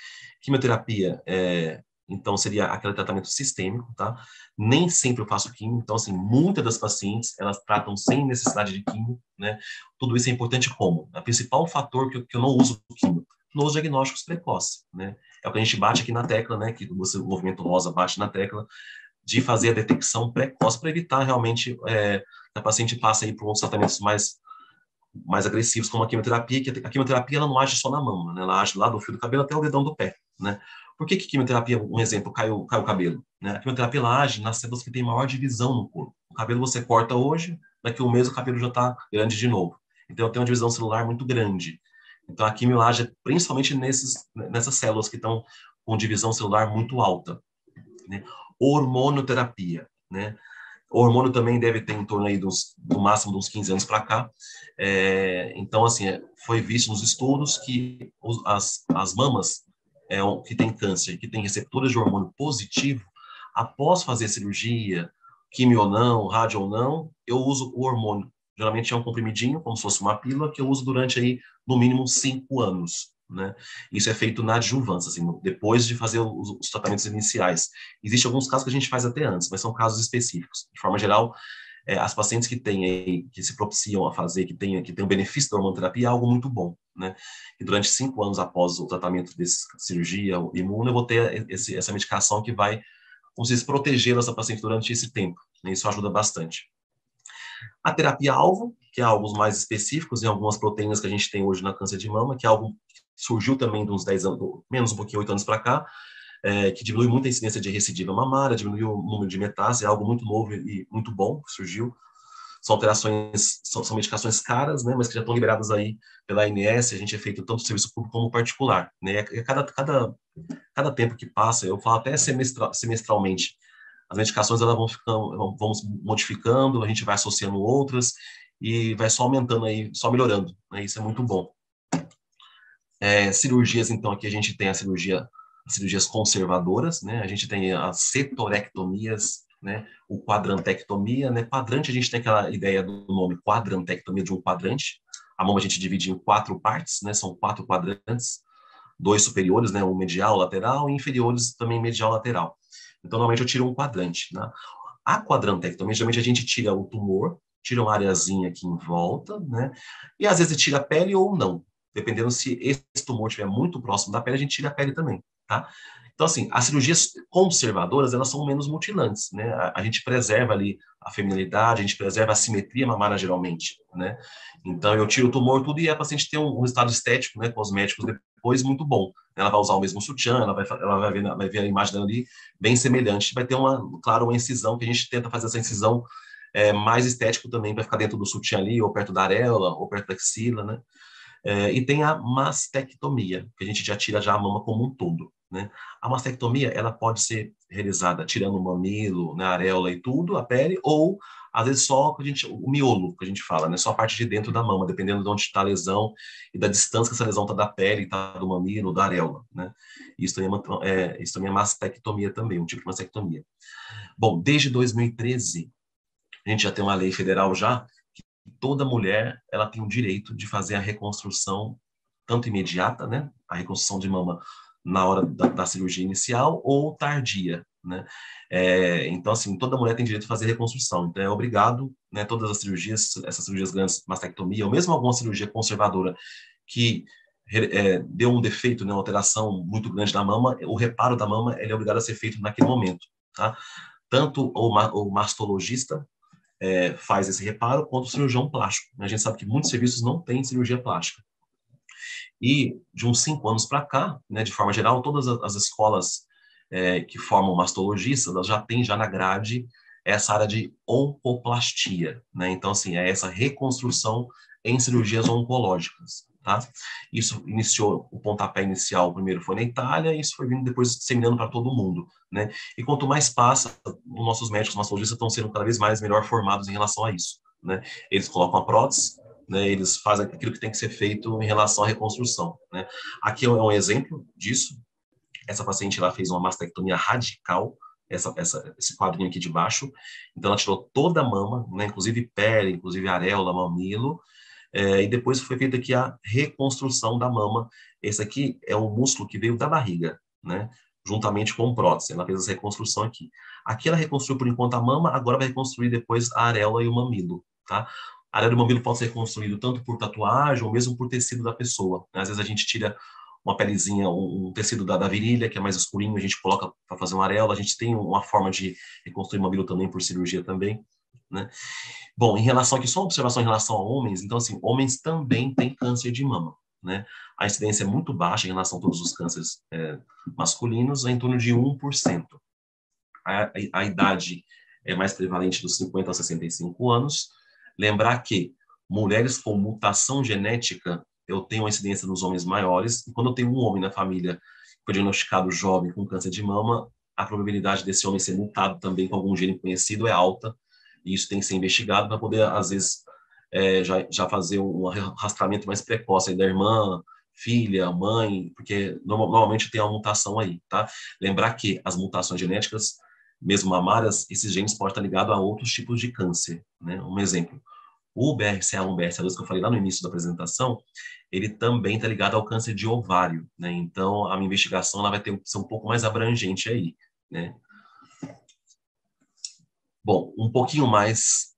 Quimioterapia, então, seria aquele tratamento sistêmico, tá? Nem sempre eu faço químio, então, assim, muitas das pacientes, elas tratam sem necessidade de químio, né? Tudo isso é importante como? O principal fator que eu não uso químio, nos diagnósticos precoces, né? É o que a gente bate aqui na tecla, né? Que o movimento rosa bate na tecla, de fazer a detecção precoce para evitar realmente que a paciente passe aí por uns tratamentos mais agressivos, como a quimioterapia, que a quimioterapia ela não age só na mama, né? Ela age lá do fio do cabelo até o dedão do pé, né? Por que quimioterapia, um exemplo, cai o cabelo? Né? A quimioterapia ela age nas células que têm maior divisão no corpo. O cabelo você corta hoje, daqui a um mês o cabelo já está grande de novo. Então tem uma divisão celular muito grande. Então a quimio age principalmente nessas células que estão com divisão celular muito alta, né? Hormonoterapia, né? O hormônio também deve ter em torno aí do máximo de uns 15 anos para cá. Então, assim, foi visto nos estudos que as mamas que têm câncer, que têm receptores de hormônio positivo, após fazer cirurgia, quimio ou não, rádio ou não, eu uso o hormônio. Geralmente é um comprimidinho, como se fosse uma pílula, que eu uso durante aí, no mínimo, 5 anos. Né? Isso é feito na adjuvância, assim, depois de fazer os tratamentos iniciais. Existem alguns casos que a gente faz até antes, mas são casos específicos. De forma geral, as pacientes que se propiciam a fazer, que tem o benefício da hormonoterapia, é algo muito bom, né? E durante 5 anos após o tratamento dessa cirurgia imune, eu vou ter essa medicação que vai, como se diz, proteger essa paciente durante esse tempo, né? Isso ajuda bastante. A terapia-alvo, que é algo mais específicos em algumas proteínas que a gente tem hoje na câncer de mama, que é algo que surgiu também de uns 10 anos, menos um pouquinho, 8 anos para cá, que diminui muito a incidência de recidiva mamária, diminuiu o número de metástases, é algo muito novo e muito bom que surgiu. São alterações, são medicações caras, né, mas que já estão liberadas aí pela ANS, a gente é feito tanto serviço público como particular, né, cada tempo que passa, eu falo até semestralmente, as medicações elas vamos modificando, a gente vai associando outras e vai só aumentando aí, só melhorando, né, isso é muito bom. Cirurgias, então, aqui a gente tem as cirurgias conservadoras, né? A gente tem as setorectomias, né? O quadrantectomia, né? Quadrante, a gente tem aquela ideia do nome quadrantectomia, de um quadrante. A mama a gente divide em 4 partes, né? São 4 quadrantes, 2 superiores, né? Um medial, lateral, e inferiores também medial, lateral. Então, normalmente eu tiro um quadrante, né? A quadrantectomia, geralmente a gente tira o tumor, tira uma areazinha aqui em volta, né? E às vezes tira a pele ou não. Dependendo se esse tumor estiver muito próximo da pele, a gente tira a pele também, tá? Então, assim, as cirurgias conservadoras, elas são menos mutilantes, né? A gente preserva ali a feminilidade, a gente preserva a simetria mamária geralmente, né? Então, eu tiro o tumor, tudo, e a paciente tem um resultado estético, né, cosméticos depois, muito bom. Ela vai usar o mesmo sutiã, vai ver a imagem dela ali bem semelhante. Vai ter, claro, uma incisão, que a gente tenta fazer essa incisão mais estético também, para ficar dentro do sutiã ali, ou perto da areola, ou perto da axila, né? E tem a mastectomia, que a gente já tira já a mama como um todo, né? A mastectomia, ela pode ser realizada tirando o mamilo, né, a areola e tudo, a pele, ou às vezes só o miolo, que a gente fala, né? Só a parte de dentro da mama, dependendo de onde está a lesão e da distância que essa lesão está da pele, está do mamilo, da areola, né? Isso também é mastectomia também, um tipo de mastectomia. Bom, desde 2013, a gente já tem uma lei federal já, toda mulher ela tem o direito de fazer a reconstrução tanto imediata, né, a reconstrução de mama na hora da cirurgia inicial ou tardia, né? Então, assim, toda mulher tem direito de fazer reconstrução. Então, é obrigado, né, todas as cirurgias, essas cirurgias grandes, mastectomia, ou mesmo alguma cirurgia conservadora que deu um defeito, né, uma alteração muito grande da mama, o reparo da mama ele é obrigado a ser feito naquele momento, tá? Tanto o mastologista faz esse reparo, quanto o cirurgião plástico. A gente sabe que muitos serviços não têm cirurgia plástica. E de uns 5 anos para cá, né, de forma geral, todas as escolas que formam mastologistas, elas já têm já na grade essa área de oncoplastia, né? Então, assim, é essa reconstrução em cirurgias oncológicas, tá? Isso iniciou, o pontapé inicial primeiro foi na Itália, e isso foi vindo depois disseminando para todo mundo, né? E quanto mais passa, os nossos médicos mastologistas estão sendo cada vez mais melhor formados em relação a isso, né? Eles colocam a prótese, né, eles fazem aquilo que tem que ser feito em relação à reconstrução, né? Aqui é um exemplo disso. Essa paciente ela fez uma mastectomia radical, esse quadrinho aqui de baixo. Então, ela tirou toda a mama, né, inclusive pele, inclusive areola, mamilo, e depois foi feita aqui a reconstrução da mama. Esse aqui é o músculo que veio da barriga, né, juntamente com prótese. Ela fez essa reconstrução aqui. Aqui ela reconstruiu por enquanto a mama, agora vai reconstruir depois a areola e o mamilo, tá? A areola e o mamilo pode ser reconstruído tanto por tatuagem ou mesmo por tecido da pessoa, né? Às vezes a gente tira uma pelezinha, um tecido da virilha, que é mais escurinho, a gente coloca para fazer uma areola. A gente tem uma forma de reconstruir mamilo também por cirurgia também, né? Bom, em relação aqui, só uma observação em relação a homens. Então, assim, homens também têm câncer de mama, né? A incidência é muito baixa em relação a todos os cânceres masculinos, é em torno de 1%. A idade é mais prevalente dos 50 a 65 anos. Lembrar que mulheres com mutação genética, eu tenho uma incidência nos homens maiores, e quando eu tenho um homem na família que foi diagnosticado jovem com câncer de mama, a probabilidade desse homem ser mutado também com algum gene conhecido é alta, e isso tem que ser investigado para poder, às vezes, já fazer um rastreamento mais precoce aí da irmã, filha, mãe, porque normalmente tem uma mutação aí, tá? Lembrar que as mutações genéticas, mesmo mamárias, esses genes podem estar ligados a outros tipos de câncer, né? Um exemplo, o BRCA1, BRCA2, que eu falei lá no início da apresentação, ele também está ligado ao câncer de ovário, né? Então, a minha investigação ela vai ter ser um pouco mais abrangente aí, né? Bom, um pouquinho mais,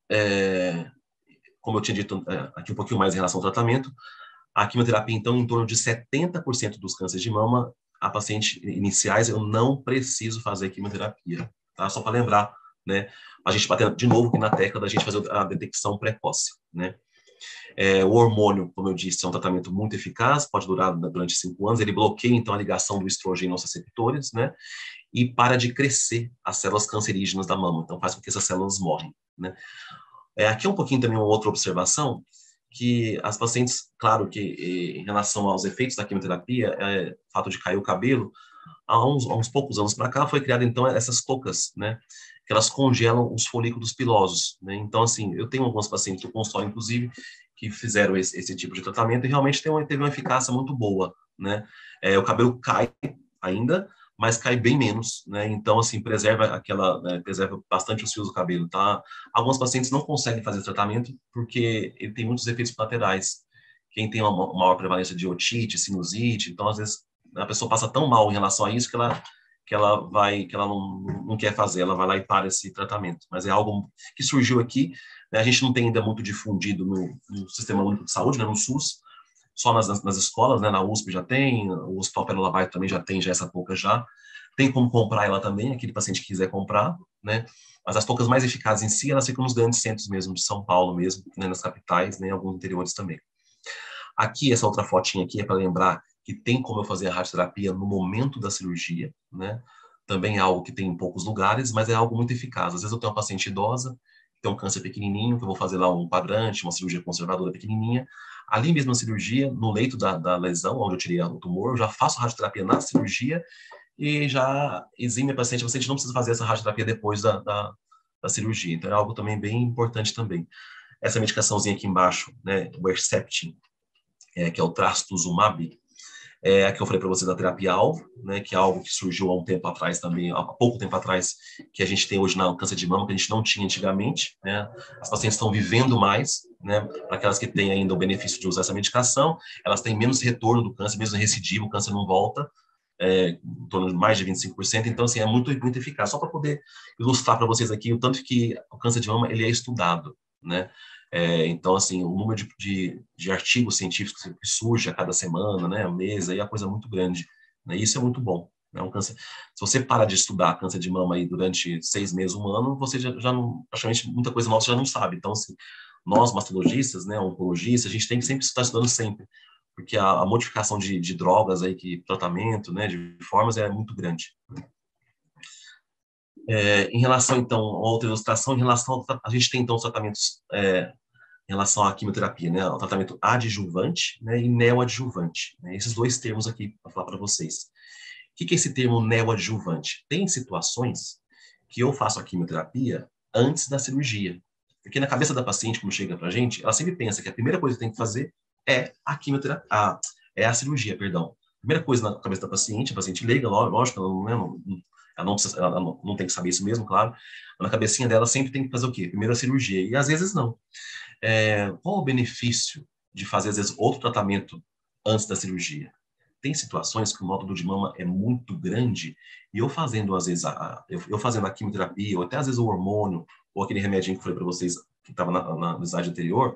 como eu tinha dito aqui, um pouquinho mais em relação ao tratamento. A quimioterapia, então, em torno de 70% dos cânceres de mama, a pacientes iniciais, eu não preciso fazer quimioterapia, tá? Só para lembrar, né? A gente bater de novo aqui na tecla da gente fazer a detecção precoce, né? O hormônio, como eu disse, é um tratamento muito eficaz, pode durar durante 5 anos, ele bloqueia, então, a ligação do estrogênio aos receptores, né? E para de crescer as células cancerígenas da mama, então faz com que essas células morrem, né? Aqui um pouquinho também uma outra observação, que as pacientes, claro que em relação aos efeitos da quimioterapia, o fato de cair o cabelo, há uns poucos anos para cá foi criada então essas toucas, né, que elas congelam os folículos pilosos, né? Então, assim, eu tenho alguns pacientes do consultório, inclusive, que fizeram esse tipo de tratamento e realmente teve uma eficácia muito boa, né? O cabelo cai ainda, mas cai bem menos, né? Então, assim, preserva bastante os fios do cabelo, tá? Alguns pacientes não conseguem fazer tratamento porque ele tem muitos efeitos colaterais. Quem tem uma maior prevalência de otite, sinusite, então, às vezes, a pessoa passa tão mal em relação a isso que ela não quer fazer, ela vai lá e para esse tratamento. Mas é algo que surgiu aqui, né? A gente não tem ainda muito difundido no Sistema Único de Saúde, né? No SUS, só nas escolas, né? Na USP já tem, o Hospital Pérola Bairro também já tem já essa touca já. Tem como comprar ela também, aquele paciente que quiser comprar, né? Mas as toucas mais eficazes em si, elas ficam nos grandes centros mesmo, de São Paulo mesmo, né, nas capitais, né, em alguns interiores também. Aqui, essa outra fotinha aqui é para lembrar que tem como eu fazer a radioterapia no momento da cirurgia, né? Também é algo que tem em poucos lugares, mas é algo muito eficaz. Às vezes eu tenho uma paciente idosa, que tem um câncer pequenininho, que eu vou fazer lá um quadrante, uma cirurgia conservadora pequenininha. Ali mesmo na cirurgia, no leito da lesão, onde eu tirei o tumor, eu já faço a radioterapia na cirurgia e já exime a paciente não precisa fazer essa radioterapia depois da cirurgia. Então é algo também bem importante também. Essa medicaçãozinha aqui embaixo, né, o Herceptin, que é o trastuzumab, a que eu falei para você da terapia-alvo, né, que é algo que surgiu há um tempo atrás também, há pouco tempo atrás, que a gente tem hoje na câncer de mama, que a gente não tinha antigamente, né? As pacientes estão vivendo mais, né? Para aquelas que têm ainda o benefício de usar essa medicação, elas têm menos retorno do câncer, mesmo recidivo, o câncer não volta, em torno de mais de 25%, então, assim, é muito, muito eficaz. Só para poder ilustrar para vocês aqui o tanto que o câncer de mama, ele é estudado, né? Então, assim, o número de artigos científicos que surge a cada semana, né, mês, aí é uma coisa muito grande, né? Isso é muito bom, né? Um câncer, se você para de estudar câncer de mama aí durante 6 meses, um ano, você já não, praticamente muita coisa nova você já não sabe. Então, assim, nós mastologistas, né, oncologistas, a gente tem que sempre estar estudando sempre, porque a modificação de drogas aí, que tratamento, né, de formas é muito grande. Em relação, então, a outra ilustração, em relação a gente tem, então, os tratamentos em relação à quimioterapia, né, o tratamento adjuvante, né, e neoadjuvante, né, esses dois termos aqui para falar para vocês. O que é esse termo neoadjuvante? Tem situações que eu faço a quimioterapia antes da cirurgia, porque na cabeça da paciente, quando chega para a gente, ela sempre pensa que a primeira coisa que tem que fazer é a quimioterapia, a cirurgia, perdão. A primeira coisa na cabeça da paciente, a paciente leiga, lógico, ela não tem que saber isso mesmo, claro, mas na cabecinha dela sempre tem que fazer o quê? Primeiro a cirurgia, e às vezes não. Qual o benefício de fazer, às vezes, outro tratamento antes da cirurgia? Tem situações que o nódulo de mama é muito grande e eu fazendo, às vezes, eu fazendo a quimioterapia, ou até às vezes o hormônio, ou aquele remedinho que eu falei para vocês, que estava na slide anterior,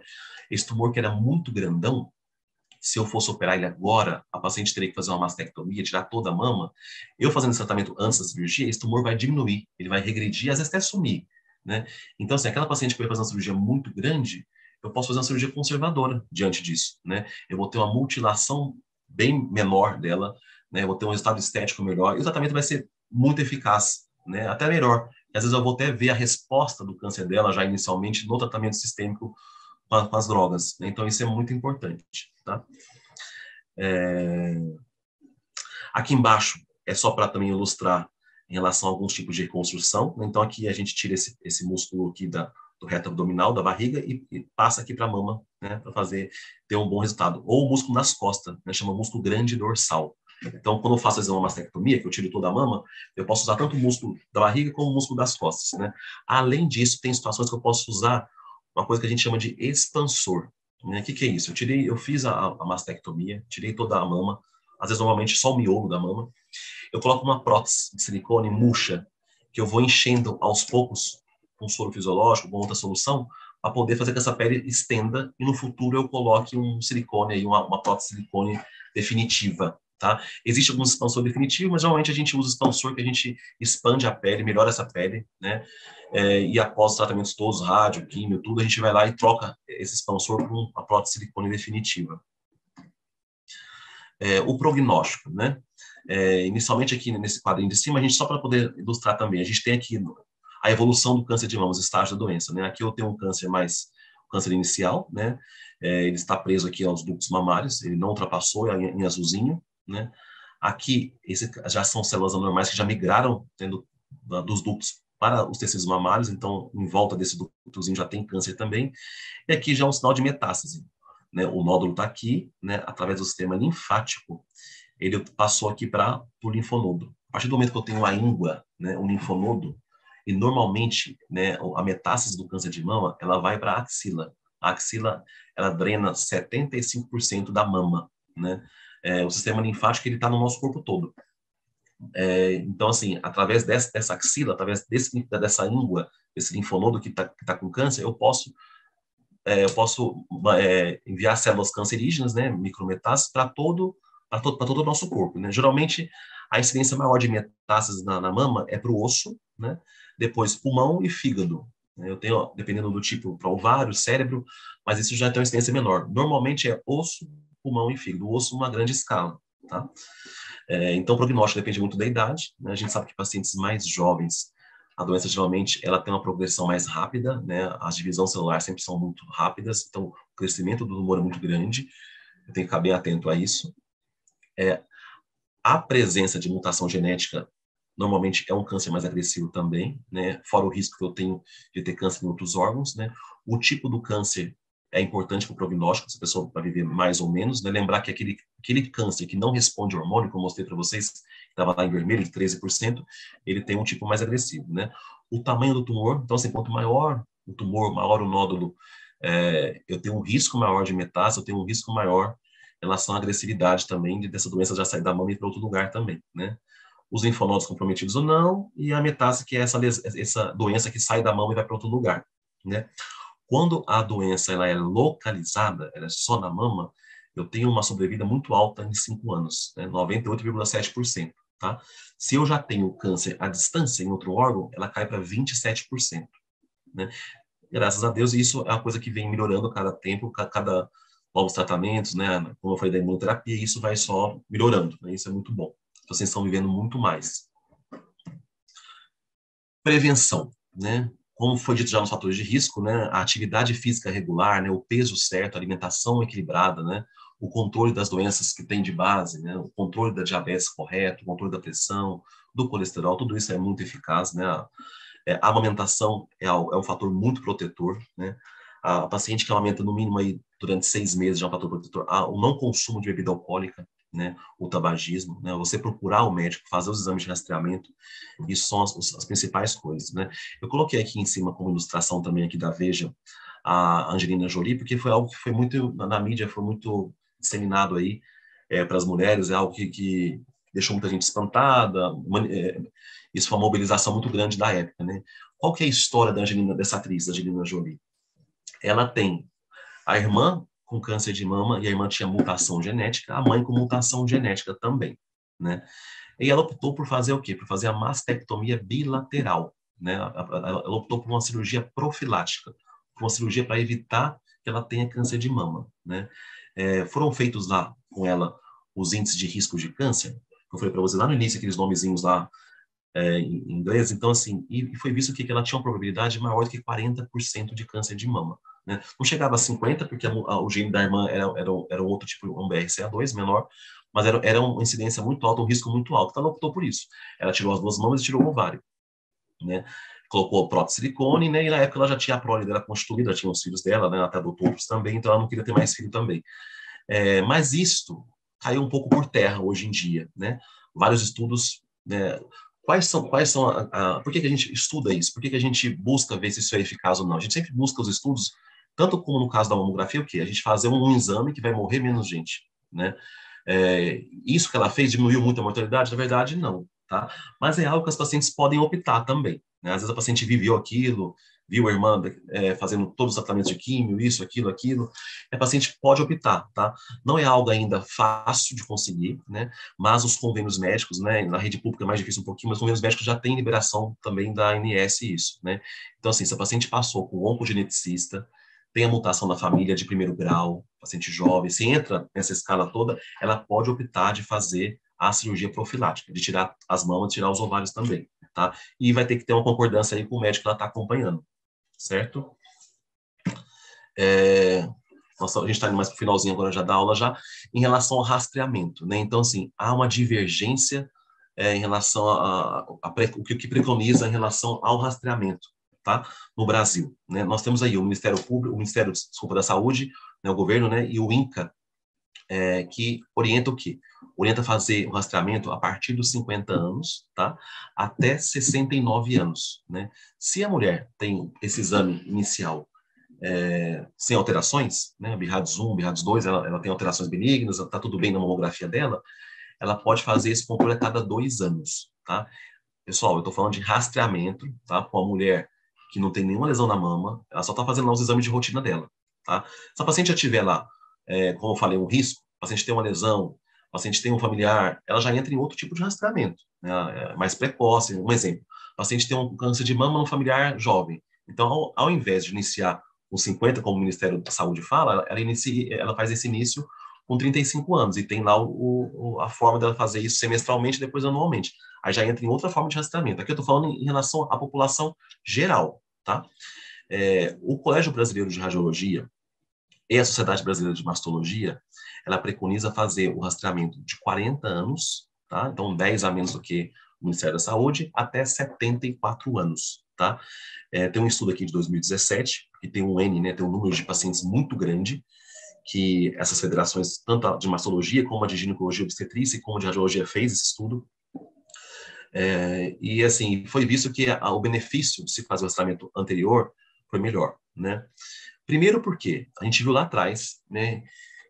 esse tumor que era muito grandão, se eu fosse operar ele agora, a paciente teria que fazer uma mastectomia, tirar toda a mama. Eu fazendo esse tratamento antes da cirurgia, esse tumor vai diminuir, ele vai regredir, às vezes até sumir, né? Então, assim, aquela paciente que vai fazer uma cirurgia muito grande, eu posso fazer uma cirurgia conservadora diante disso, né? Eu vou ter uma mutilação bem menor dela, né? Eu vou ter um resultado estético melhor e o tratamento vai ser muito eficaz, né? Até melhor. E, às vezes eu vou até ver a resposta do câncer dela já inicialmente no tratamento sistêmico com as drogas, né? Então, isso é muito importante, tá? Aqui embaixo é só para também ilustrar em relação a alguns tipos de reconstrução. Então, aqui a gente tira esse músculo aqui do reto abdominal, da barriga, e passa aqui para a mama, né, para ter um bom resultado. Ou o músculo nas costas, né, chama músculo grande dorsal. Então, quando eu faço uma mastectomia, que eu tiro toda a mama, eu posso usar tanto o músculo da barriga como o músculo das costas, né? Além disso, tem situações que eu posso usar uma coisa que a gente chama de expansor, né? O que é isso? Eu fiz a mastectomia, tirei toda a mama, às vezes normalmente só o miolo da mama, eu coloco uma prótese de silicone murcha, que eu vou enchendo aos poucos com soro fisiológico, com outra solução, para poder fazer que essa pele estenda e no futuro eu coloque um silicone, aí, uma prótese de silicone definitiva. Tá? Existe alguns expansores definitivos, mas geralmente a gente usa expansor que a gente expande a pele, melhora essa pele, né? E após os tratamentos todos, rádio, químio, tudo, a gente vai lá e troca esse expansor por uma prótese de silicone definitiva. O prognóstico, né? Inicialmente aqui nesse quadrinho de cima, a gente só para poder ilustrar também, a gente tem aqui a evolução do câncer de mama, os estágios da doença, né? Aqui eu tenho um câncer inicial, né? Ele está preso aqui aos ductos mamários, ele não ultrapassou em azulzinho, né? Aqui, já são células anormais que já migraram dos ductos para os tecidos mamários, então em volta desse ductozinho já tem câncer também, e aqui já é um sinal de metástase, né? O nódulo está aqui, né? Através do sistema linfático, ele passou aqui para o linfonodo. A partir do momento que eu tenho a íngua, né, o linfonodo, e normalmente, né, a metástase do câncer de mama, ela vai para a axila. A axila, ela drena 75% da mama, né? O sistema linfático, ele está no nosso corpo todo. Então, assim, através dessa axila, através dessa íngua, desse linfonodo que tá com câncer, eu posso enviar células cancerígenas, né, micrometástases, para todo o nosso corpo, né? Geralmente, a incidência maior de metástases na mama é para o osso, né? depois pulmão e fígado. Eu tenho, dependendo do tipo, para ovário, cérebro, mas isso já tem uma incidência menor. Normalmente é osso, pulmão e fígado. O osso, uma grande escala, tá? Então, o prognóstico depende muito da idade, né? A gente sabe que pacientes mais jovens, a doença geralmente ela tem uma progressão mais rápida, né? As divisões celulares sempre são muito rápidas, então o crescimento do tumor é muito grande. Eu tenho que ficar bem atento a isso. A presença de mutação genética normalmente é um câncer mais agressivo também, né? Fora o risco que eu tenho de ter câncer em outros órgãos, né? O tipo do câncer é importante para o prognóstico, se a pessoa vai viver mais ou menos, né? Lembrar que aquele câncer que não responde ao hormônio, que eu mostrei para vocês, que estava lá em vermelho, de 13%, ele tem um tipo mais agressivo, né? O tamanho do tumor, então, assim, quanto maior o tumor, maior o nódulo, eu tenho um risco maior de metástase, eu tenho um risco maior em relação à agressividade também, dessa doença já sair da mama e ir para outro lugar também, né? Os linfonodos comprometidos ou não, e a metástase, que é essa doença que sai da mama e vai para outro lugar, né? Quando a doença ela é localizada, ela é só na mama, eu tenho uma sobrevida muito alta em 5 anos, né? 98,7%, tá? Se eu já tenho câncer à distância em outro órgão, ela cai para 27%, né? Graças a Deus, isso é uma coisa que vem melhorando a cada tempo, cada novos tratamentos, né? Como eu falei da imunoterapia, isso vai só melhorando, né? Isso é muito bom. Vocês estão vivendo muito mais. Prevenção, né? Como foi dito já nos fatores de risco, né? A atividade física regular, né? O peso certo, a alimentação equilibrada, né? O controle das doenças que tem de base, né? O controle da diabetes correto, o controle da pressão, do colesterol, tudo isso é muito eficaz, né? A amamentação é um fator muito protetor, né? A paciente que amamenta no mínimo aí durante 6 meses já é um fator protetor. O não consumo de bebida alcoólica, né? O tabagismo, né? Você procurar o médico, fazer os exames de rastreamento, isso são as principais coisas, né? Eu coloquei aqui em cima como ilustração também aqui da Veja a Angelina Jolie, porque foi algo que foi muito na mídia, foi muito disseminado aí para as mulheres, é algo que deixou muita gente espantada, isso foi uma mobilização muito grande da época, né? Qual que é a história da Angelina, dessa atriz, da Angelina Jolie? Ela tem a irmã com câncer de mama e a irmã tinha mutação genética, a mãe com mutação genética também, né? E ela optou por fazer o quê? Por fazer a mastectomia bilateral, né? Ela optou por uma cirurgia profilática, por uma cirurgia para evitar que ela tenha câncer de mama, né? Foram feitos lá com ela os índices de risco de câncer, que eu falei para você lá no início, aqueles nomezinhos lá em inglês, então assim, e foi visto que ela tinha uma probabilidade maior do que 40% de câncer de mama, né? Não chegava a 50%, porque o gene da irmã era um outro tipo, um BRCA2 menor, mas era uma incidência muito alta, um risco muito alto, então ela optou por isso. Ela tirou as 2 mamas e tirou o ovário, né? Colocou prótese de silicone, né? E na época ela já tinha a prole dela constituída, ela tinha os filhos dela, né? Ela até adotou outros também, então ela não queria ter mais filho também. Mas isto caiu um pouco por terra hoje em dia, né? Vários estudos, né? Por que a gente estuda isso? Por que a gente busca ver se isso é eficaz ou não? A gente sempre busca os estudos, tanto como no caso da mamografia, o quê? A gente fazer um exame que vai morrer menos gente, né? Isso que ela fez diminuiu muito a mortalidade? Na verdade, não, tá? Mas é algo que as pacientes podem optar também, né? Às vezes a paciente viveu aquilo, viu a irmã fazendo todos os tratamentos de químio, isso, aquilo. A paciente pode optar, tá? Não é algo ainda fácil de conseguir, né? Mas os convênios médicos, né? Na rede pública é mais difícil um pouquinho, mas os convênios médicos já têm liberação também da ANS isso, né? Então, assim, se a paciente passou com um oncogeneticista, tem a mutação da família de primeiro grau, paciente jovem, se entra nessa escala toda, ela pode optar de fazer a cirurgia profilática, de tirar as mamas, tirar os ovários também, tá? E vai ter que ter uma concordância aí com o médico que ela está acompanhando, certo? Nossa, a gente está indo mais para o finalzinho agora já da aula, já em relação ao rastreamento, né? Então, assim, há uma divergência em relação o que preconiza em relação ao rastreamento, tá? No Brasil, né? Nós temos aí o Ministério Público, o Ministério, desculpa, da Saúde, né? O governo, né? E o INCA, que orienta o quê? Orienta fazer o rastreamento a partir dos 50 anos, tá? Até 69 anos, né? Se a mulher tem esse exame inicial sem alterações, né? BIRADS 1, BIRADS 2, ela tem alterações benignas, está tudo bem na mamografia dela, ela pode fazer esse controle a cada 2 anos, tá? Pessoal, eu estou falando de rastreamento, tá? Com a mulher que não tem nenhuma lesão na mama, ela só está fazendo lá os exames de rotina dela, tá? Se a paciente já tiver lá, como eu falei, um risco, a paciente tem uma lesão, a paciente tem um familiar, ela já entra em outro tipo de rastreamento, né? Mais precoce. Um exemplo, a paciente tem um câncer de mama no familiar jovem. Então, ao invés de iniciar com 50, como o Ministério da Saúde fala, ela faz esse início com 35 anos, e tem lá a forma dela fazer isso semestralmente, depois anualmente. Aí já entra em outra forma de rastreamento. Aqui eu estou falando em relação à população geral, tá? O Colégio Brasileiro de Radiologia e a Sociedade Brasileira de Mastologia, ela preconiza fazer o rastreamento de 40 anos, tá? Então 10 a menos do que o Ministério da Saúde, até 74 anos, tá? Tem um estudo aqui de 2017, que tem um N, né, tem um número de pacientes muito grande, que essas federações, tanto a de mastologia, como a de ginecologia e obstetrícia, como a de radiologia, fez esse estudo. E, assim, foi visto que o benefício de se fazer o rastreamento anterior foi melhor, né? Primeiro porque a gente viu lá atrás, né,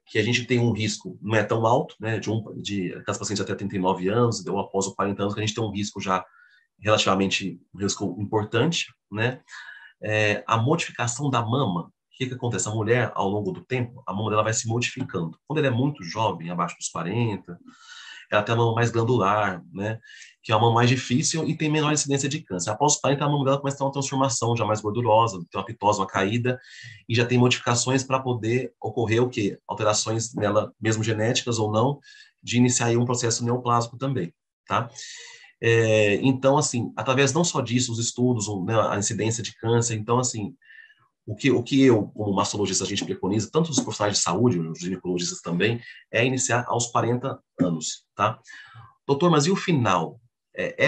que a gente tem um risco, não é tão alto, né, de aquelas pacientes até 39 anos, ou após os 40 anos, que a gente tem um risco já relativamente, um risco importante, né? A modificação da mama, o que acontece? A mulher, ao longo do tempo, a mama dela vai se modificando. Quando ela é muito jovem, abaixo dos 40, ela tem a mama mais glandular, né? Que é uma mama mais difícil e tem menor incidência de câncer. Após os 40, a mama dela começa a ter uma transformação já mais gordurosa, tem uma pitose, uma caída, e já tem modificações para poder ocorrer o quê? Alterações nela, mesmo genéticas ou não, de iniciar aí um processo neoplásico também, tá? Então, assim, através não só disso, os estudos, né, a incidência de câncer, então, assim, o que eu, como mastologista, a gente preconiza, tanto os profissionais de saúde, os ginecologistas também, é iniciar aos 40 anos, tá? Doutor, mas e o final?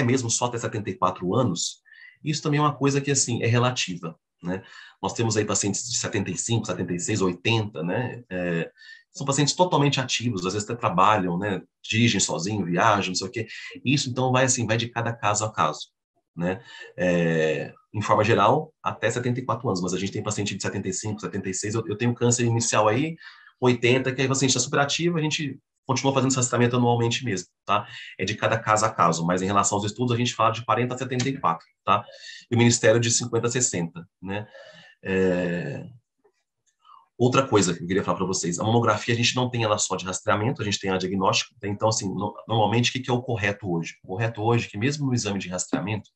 Mesmo só até 74 anos? Isso também é uma coisa que, assim, é relativa, né? Nós temos aí pacientes de 75, 76, 80, né? São pacientes totalmente ativos, às vezes até trabalham, né? Dirigem sozinho, viajam, não sei o quê. Isso, então, vai de cada caso a caso, né? Em forma geral, até 74 anos, mas a gente tem paciente de 75, 76, eu tenho câncer inicial aí, 80, que aí o paciente está super ativo, a gente continua fazendo esse tratamento anualmente mesmo, tá? É de cada caso a caso, mas em relação aos estudos, a gente fala de 40 a 74, tá? E o Ministério de 50 a 60, né? Outra coisa que eu queria falar para vocês, a mamografia a gente não tem ela só de rastreamento, a gente tem a diagnóstico, então, assim, normalmente, o que é o correto hoje? O correto hoje é que mesmo no exame de rastreamento,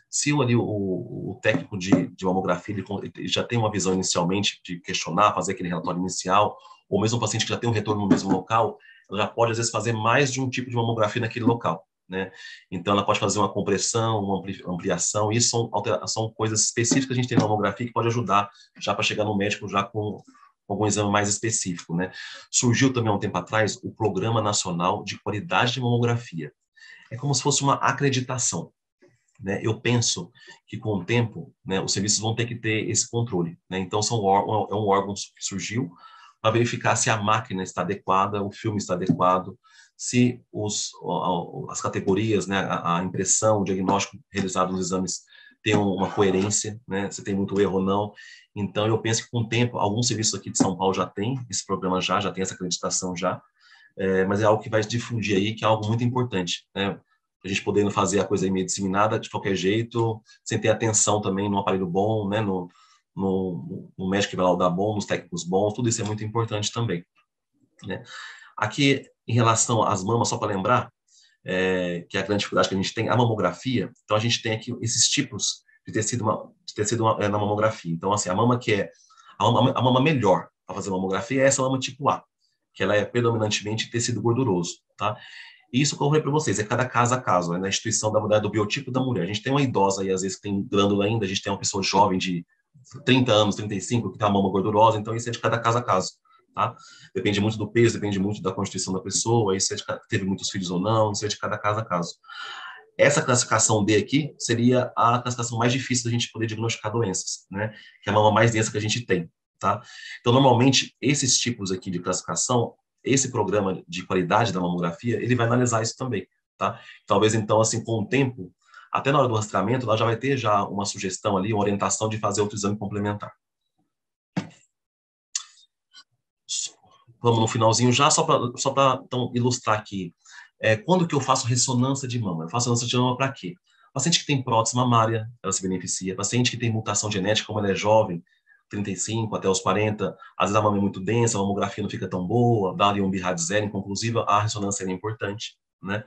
se o técnico de mamografia ele já tem uma visão inicialmente de questionar, fazer aquele relatório inicial, ou mesmo o paciente que já tem um retorno no mesmo local, ela já pode, às vezes, fazer mais de um tipo de mamografia naquele local, né? Então, ela pode fazer uma compressão, uma ampliação, isso são coisas específicas que a gente tem na mamografia que pode ajudar já para chegar no médico já com algum exame mais específico, né? Surgiu também há um tempo atrás o Programa Nacional de Qualidade de Mamografia. É como se fosse uma acreditação, né? Eu penso que com o tempo, né, os serviços vão ter que ter esse controle, né? Então é um órgão que surgiu para verificar se a máquina está adequada, o filme está adequado, se as categorias, né, a impressão, o diagnóstico realizado nos exames tem uma coerência, né, se tem muito erro ou não. Então eu penso que com o tempo, alguns serviços aqui de São Paulo já tem esse programa já tem essa acreditação já, mas é algo que vai se difundir aí, que é algo muito importante, né? A gente podendo fazer a coisa aí meio disseminada de qualquer jeito, sem ter atenção também no aparelho bom, né, no médico que vai laudar bom, nos técnicos bons, tudo isso é muito importante também, né? Aqui, em relação às mamas, só para lembrar, que é a grande dificuldade que a gente tem, a mamografia, então a gente tem aqui esses tipos de tecido, na mamografia. Então, assim, a mama que é a mama melhor para fazer mamografia é essa mama tipo A, que ela é predominantemente tecido gorduroso, tá? E isso que eu falei para vocês, é cada caso a caso, na instituição da mulher, do biotipo da mulher. A gente tem uma idosa aí, às vezes, que tem glândula ainda, a gente tem uma pessoa jovem de 30 anos, 35, que tem a mama gordurosa, então isso é de cada caso a caso, tá? Depende muito do peso, depende muito da constituição da pessoa, isso é teve muitos filhos ou não, isso é de cada caso a caso. Essa classificação D aqui seria a classificação mais difícil da gente poder diagnosticar doenças, né? Que é a mama mais densa que a gente tem, tá? Então, normalmente, esses tipos aqui de classificação, esse programa de qualidade da mamografia, ele vai analisar isso também, tá? Talvez, então, assim, com o tempo, até na hora do rastreamento, ela já vai ter já uma sugestão ali, uma orientação de fazer outro exame complementar. Vamos no finalzinho já, só para então, ilustrar aqui. Quando que eu faço ressonância de mama? Eu faço ressonância de mama para quê? Paciente que tem prótese mamária, ela se beneficia. Paciente que tem mutação genética, como ela é jovem, 35 até os 40, às vezes a mama é muito densa, a mamografia não fica tão boa, dá ali um BIRAD zero, inconclusiva, a ressonância é importante, né?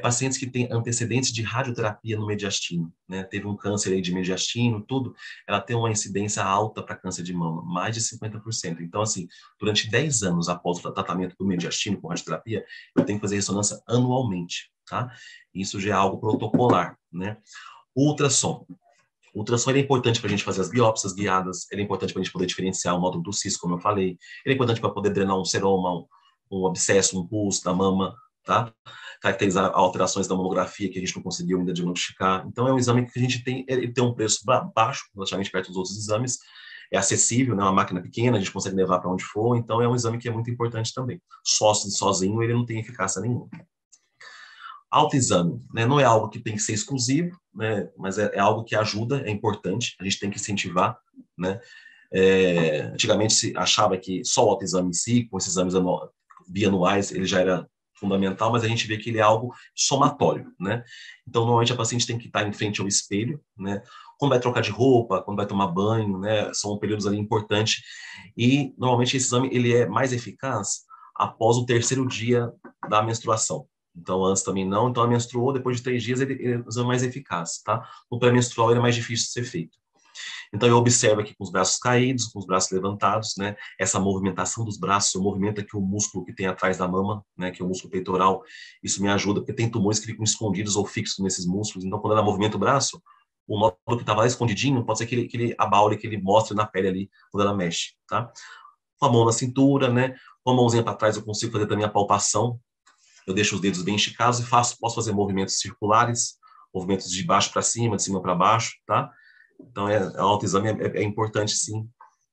Pacientes que têm antecedentes de radioterapia no mediastino, né? Teve um câncer aí de mediastino, tudo, ela tem uma incidência alta para câncer de mama, mais de 50%. Então, assim, durante 10 anos após o tratamento do mediastino com radioterapia, eu tenho que fazer ressonância anualmente, tá? Isso já é algo protocolar, né? Ultrassom. O ultrassom é importante para a gente fazer as biópsias guiadas, ele é importante para a gente poder diferenciar o nódulo do cisto, como eu falei, ele é importante para poder drenar um seroma, um abscesso, um pulso da mama, tá? Caracterizar alterações da mamografia que a gente não conseguiu ainda diagnosticar. Então, é um exame que a gente tem, ele tem um preço baixo, relativamente perto dos outros exames, é acessível, né? Uma máquina pequena, a gente consegue levar para onde for, então é um exame que é muito importante também. Sozinho, ele não tem eficácia nenhuma. Autoexame, né? Não é algo que tem que ser exclusivo, né? Mas é algo que ajuda, é importante, a gente tem que incentivar, né? Antigamente se achava que só o autoexame em si, com esses exames bianuais, ele já era fundamental, mas a gente vê que ele é algo somatório, né? Então, normalmente a paciente tem que estar em frente ao espelho, né? Quando vai trocar de roupa, quando vai tomar banho, né? São períodos ali importantes. E, normalmente, esse exame, ele é mais eficaz após o terceiro dia da menstruação. Então, antes também não. Então, a menstruou, depois de 3 dias, ele é o exame mais eficaz, tá? No pré-menstrual, ele é mais difícil de ser feito. Então, eu observo aqui com os braços caídos, com os braços levantados, né? Essa movimentação dos braços, o movimento aqui, o músculo que tem atrás da mama, né? Que é o músculo peitoral, isso me ajuda, porque tem tumores que ficam escondidos ou fixos nesses músculos. Então, quando ela movimenta o braço, o nódulo que estava lá escondidinho, pode ser que ele abaule, que ele mostre na pele ali, quando ela mexe, tá? Com a mão na cintura, né? Com a mãozinha para trás, eu consigo fazer também a palpação. Eu deixo os dedos bem esticados e posso fazer movimentos circulares, movimentos de baixo para cima, de cima para baixo, tá? Então, o autoexame é importante, sim,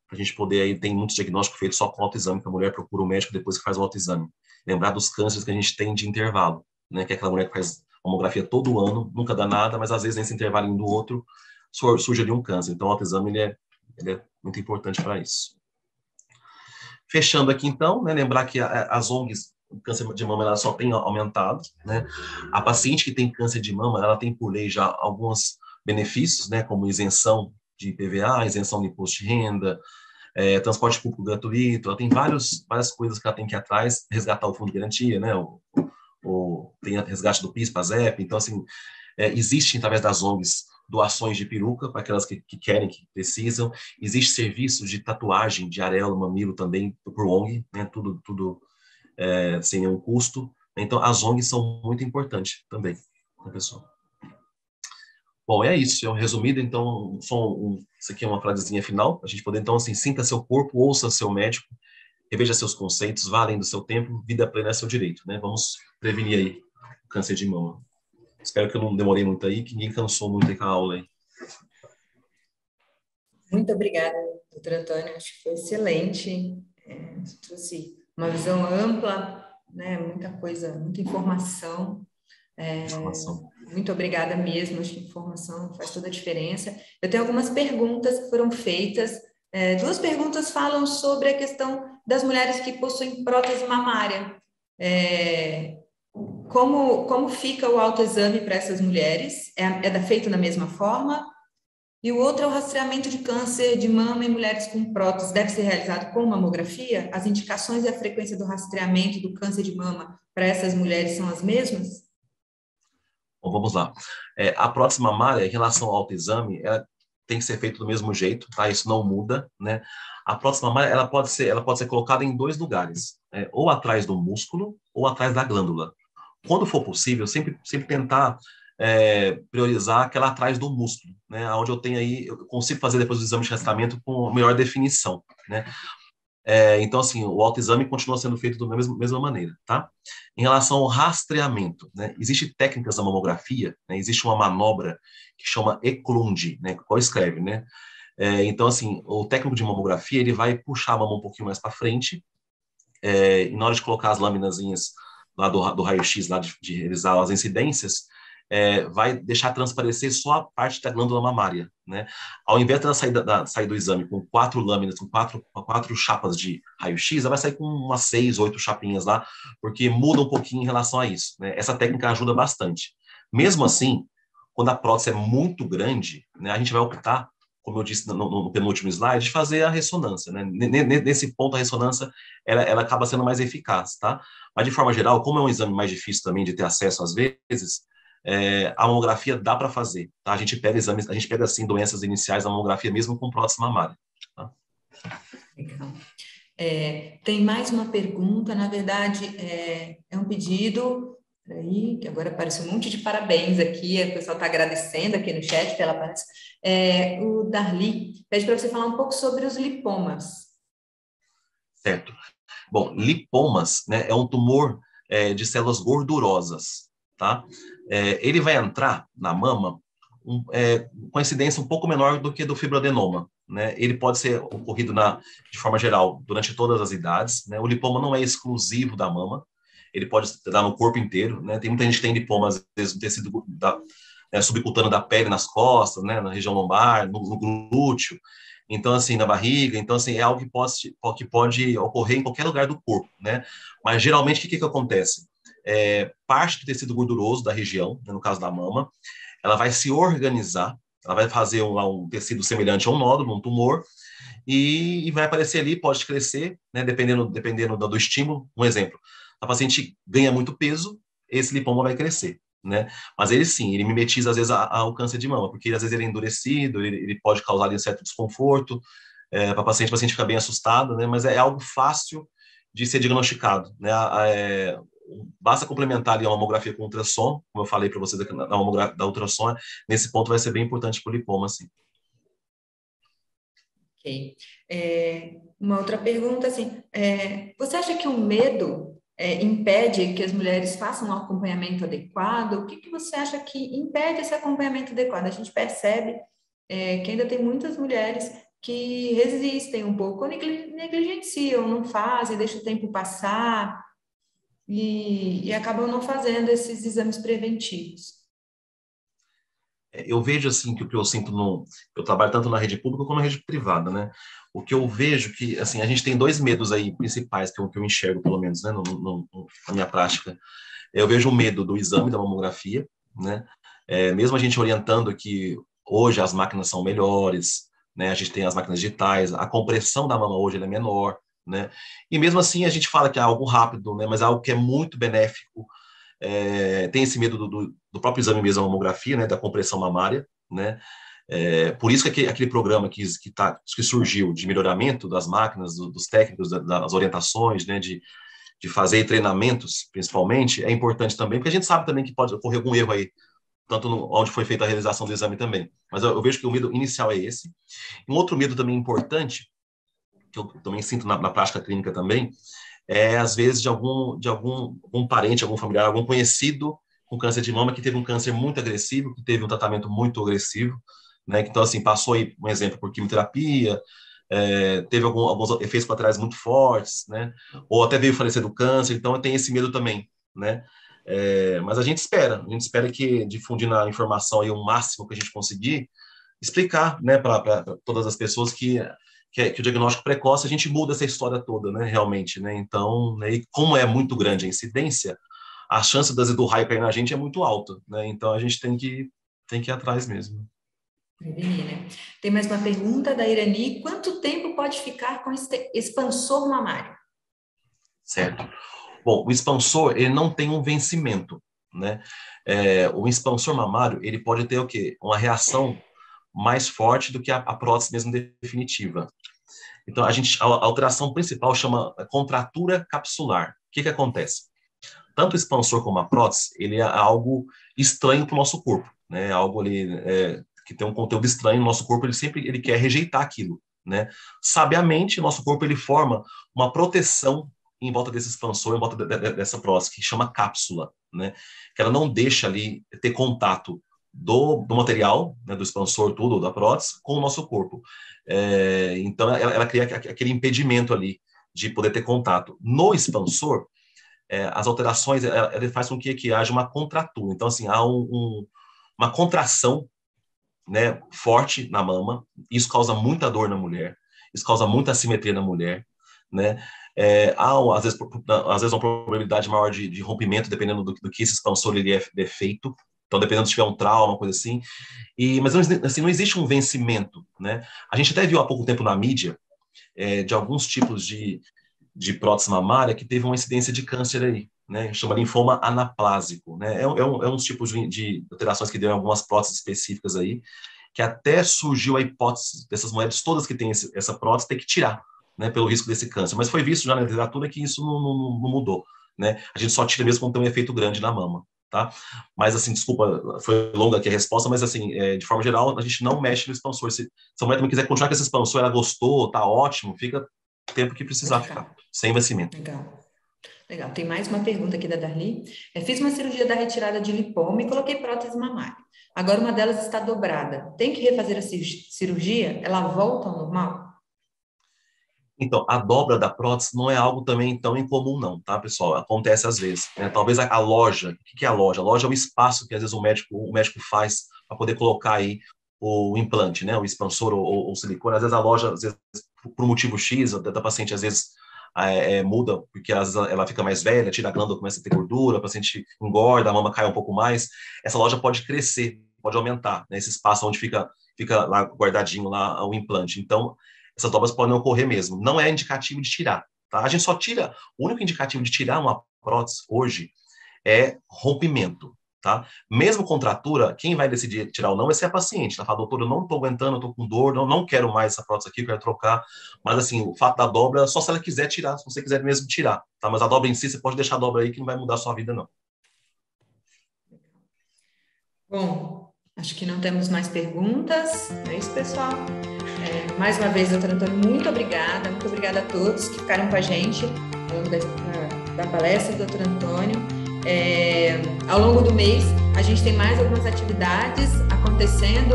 para a gente poder, aí tem muitos diagnósticos feitos só com autoexame, que a mulher procura o médico depois que faz o autoexame. Lembrar dos cânceres que a gente tem de intervalo, né? Que é aquela mulher que faz mamografia todo ano, nunca dá nada, mas às vezes nesse intervalo do outro surge ali um câncer. Então, o autoexame, ele é muito importante para isso. Fechando aqui, então, né, lembrar que as ONGs, o câncer de mama, ela só tem aumentado, né? A paciente que tem câncer de mama, ela tem, por lei, já alguns benefícios, né, como isenção de IPVA, isenção de imposto de renda, transporte público gratuito, ela tem várias coisas que ela tem que ir atrás, resgatar o fundo de garantia, né, tem resgate do PIS, PASEP, então, assim, existe, através das ONGs, doações de peruca para aquelas que querem, que precisam, existe serviços de tatuagem de areola, mamilo também, por ONG, né, tudo sem nenhum custo, então as ONGs são muito importantes também, né, pessoal? Bom, é isso, é um resumido, então, isso aqui é uma frasezinha final, a gente poder, então, assim, sinta seu corpo, ouça seu médico, reveja seus conceitos, vá além do seu tempo, vida plena é seu direito, né? Vamos prevenir aí o câncer de mama. Espero que eu não demorei muito aí, que ninguém cansou muito aí com a aula aí. Muito obrigada, doutor Antônio, acho que foi excelente, trouxe uma visão ampla, né? Muita coisa, muita informação. Muito obrigada mesmo, acho que informação faz toda a diferença. Eu tenho algumas perguntas que foram feitas. 2 perguntas falam sobre a questão das mulheres que possuem prótese mamária. Como fica o autoexame para essas mulheres? Feito da mesma forma? E o outro é o rastreamento de câncer de mama em mulheres com prótese. Deve ser realizado com mamografia? As indicações e a frequência do rastreamento do câncer de mama para essas mulheres são as mesmas? Bom, vamos lá. A prótese mamária, em relação ao autoexame, ela tem que ser feito do mesmo jeito, tá? Isso não muda, né? A prótese mamária, ela pode ser colocada em 2 lugares, ou atrás do músculo ou atrás da glândula. Quando for possível, sempre tentar priorizar aquela atrás do músculo, né? Onde eu consigo fazer depois do exame de rastreamento com melhor definição, né? Então, assim, o autoexame continua sendo feito da mesma maneira, tá? Em relação ao rastreamento, né? Existem técnicas da mamografia, né? Existe uma manobra que chama Eklund, né? Qual escreve, né? Então, assim, o técnico de mamografia, ele vai puxar a mama um pouquinho mais para frente, e na hora de colocar as lâminazinhas lá do raio-x, lá de realizar as incidências, vai deixar transparecer só a parte da glândula mamária, né? Ao invés de ela sair do exame com 4 lâminas, com quatro chapas de raio-x, ela vai sair com umas 6, 8 chapinhas lá, porque muda um pouquinho em relação a isso, né? Essa técnica ajuda bastante. Mesmo assim, quando a prótese é muito grande, né, a gente vai optar como eu disse no penúltimo slide, de fazer a ressonância, né? Nesse ponto, a ressonância, ela acaba sendo mais eficaz, tá? Mas, de forma geral, como é um exame mais difícil também de ter acesso às vezes, a mamografia dá para fazer, tá? A gente pega exames, a gente pega, assim, doenças iniciais da mamografia mesmo com prótese mamária, tá? Legal. Tem mais uma pergunta, na verdade, é um pedido, peraí, que agora aparece um monte de parabéns aqui, o pessoal está agradecendo aqui no chat pela aparece. O Darli pede para você falar um pouco sobre os lipomas. Certo. Bom, lipomas, né, é um tumor de células gordurosas, tá? Ele vai entrar na mama com incidência um pouco menor do que do fibroadenoma, né? Ele pode ser ocorrido de forma geral durante todas as idades, né? O lipoma não é exclusivo da mama, ele pode dar no corpo inteiro, né? Tem muita gente que tem lipoma, às vezes, no tecido subcutâneo da pele, nas costas, né? Na região lombar, no glúteo, então, assim, na barriga. Então, assim, é algo que pode ocorrer em qualquer lugar do corpo, né? Mas, geralmente, o que acontece? Parte do tecido gorduroso da região, né, no caso da mama, ela vai se organizar, ela vai fazer um tecido semelhante a um nódulo, um tumor, e vai aparecer ali, pode crescer, né, dependendo do estímulo. Um exemplo, a paciente ganha muito peso, esse lipoma vai crescer, né? Mas ele sim, ele mimetiza às vezes ao câncer de mama, porque às vezes ele é endurecido, ele pode causar ali um certo desconforto para a paciente fica bem assustada, né? Mas é algo fácil de ser diagnosticado, né? Basta complementar ali a mamografia com ultrassom, como eu falei para vocês na mamografia da ultrassom, nesse ponto vai ser bem importante para o lipoma, assim. Ok. Uma outra pergunta, assim, você acha que o medo impede que as mulheres façam um acompanhamento adequado? O que você acha que impede esse acompanhamento adequado? A gente percebe que ainda tem muitas mulheres que resistem um pouco, ou negligenciam, não fazem, deixam o tempo passar e acabam não fazendo esses exames preventivos. Eu vejo assim que o que eu sinto eu trabalho tanto na rede pública como na rede privada, né? O que eu vejo que assim a gente tem dois medos aí principais que eu enxergo pelo menos, né, na minha prática. Eu vejo o medo do exame da mamografia, né? Mesmo a gente orientando que hoje as máquinas são melhores, né? A gente tem as máquinas digitais, a compressão da mama hoje é menor, né? E mesmo assim a gente fala que é algo rápido, né? Mas é algo que é muito benéfico. Tem esse medo do próprio exame mesmo, a mamografia, né, da compressão mamária, né, por isso que aquele programa que surgiu de melhoramento das máquinas, dos técnicos, das orientações, né, de fazer treinamentos, principalmente, é importante também, porque a gente sabe também que pode ocorrer algum erro aí, tanto onde foi feita a realização do exame também. Mas eu vejo que o medo inicial é esse. Um outro medo também importante, que eu também sinto na prática clínica também, às vezes, de algum parente, algum familiar, algum conhecido com câncer de mama que teve um câncer muito agressivo, que teve um tratamento muito agressivo, né? Então, assim, passou aí, um exemplo, por quimioterapia, teve alguns efeitos colaterais muito fortes, né? Ou até veio falecer do câncer, então tem esse medo também, né? Mas a gente espera que, difundindo a informação aí o máximo que a gente conseguir, explicar, né, para todas as pessoas que o diagnóstico precoce, a gente muda essa história toda, né, realmente, né, então, né, e como é muito grande a incidência, a chance do raio cair na gente é muito alta, né, então a gente tem que ir atrás mesmo. Né? Tem mais uma pergunta da Irani, quanto tempo pode ficar com esse expansor mamário? Certo. Bom, o expansor, ele não tem um vencimento, né, o expansor mamário, ele pode ter o quê? Uma reação mais forte do que a prótese mesmo definitiva. Então, a alteração principal chama contratura capsular. O que acontece? Tanto o expansor como a prótese, ele é algo estranho para o nosso corpo, né? Algo ali que tem um conteúdo estranho no nosso corpo, ele quer rejeitar aquilo, né? Sabiamente, o nosso corpo ele forma uma proteção em volta desse expansor, em volta dessa prótese, que chama cápsula, né? Que ela não deixa ali ter contato do material, né, do expansor, tudo, da prótese, com o nosso corpo. Então, ela cria aquele impedimento ali de poder ter contato. No expansor, as alterações, ela faz com que haja uma contratura. Então, assim, há uma contração, né, forte na mama, isso causa muita dor na mulher, isso causa muita assimetria na mulher, né? Às vezes uma probabilidade maior de rompimento, dependendo do que esse expansor ele é feito, Então, dependendo se tiver um trauma, uma coisa assim. Mas assim, não existe um vencimento, né? A gente até viu há pouco tempo na mídia de alguns tipos de prótese mamária que teve uma incidência de câncer aí, né? Chama linfoma anaplásico, né? É uns tipos de alterações que deu em algumas próteses específicas aí, que até surgiu a hipótese dessas mulheres todas que têm essa prótese ter que tirar, né? Pelo risco desse câncer. Mas foi visto já na literatura que isso não mudou, né? A gente só tira mesmo quando tem um efeito grande na mama. Tá? Mas, assim, desculpa, foi longa aqui a resposta, mas, assim, de forma geral, a gente não mexe no expansor. Se a mulher também quiser continuar com esse expansor, ela gostou, tá ótimo, fica o tempo que precisar ficar, sem vencimento. Legal. Legal. Tem mais uma pergunta aqui da Darli. Fiz uma cirurgia da retirada de lipoma e coloquei prótese mamária. Agora uma delas está dobrada. Tem que refazer a cirurgia? Ela volta ao normal? Então, a dobra da prótese não é algo também tão incomum, não, tá, pessoal? Acontece às vezes, né? Talvez a loja, o que é a loja? A loja é um espaço que às vezes o médico faz para poder colocar aí o implante, né? O expansor ou silicone. Às vezes a loja, às vezes, por um motivo X, da paciente às vezes muda, porque às vezes ela fica mais velha, tira a glândula, começa a ter gordura, a paciente engorda, a mama cai um pouco mais. Essa loja pode crescer, pode aumentar, né? Esse espaço onde fica lá guardadinho lá o implante. Então, essas dobras podem ocorrer mesmo. Não é indicativo de tirar, tá? A gente só tira, o único indicativo de tirar uma prótese hoje é rompimento, tá? Mesmo contratura, quem vai decidir tirar ou não vai ser a paciente. Ela fala, doutor, eu não estou aguentando, eu estou com dor, não quero mais essa prótese aqui, eu quero trocar. Mas, assim, o fato da dobra, só se ela quiser tirar, se você quiser mesmo tirar, tá? Mas a dobra em si, você pode deixar a dobra aí que não vai mudar a sua vida, não. Bom, acho que não temos mais perguntas. É isso, pessoal. Mais uma vez, doutor Antônio, muito obrigada a todos que ficaram com a gente ao longo da palestra do doutor Antônio. Ao longo do mês, a gente tem mais algumas atividades acontecendo,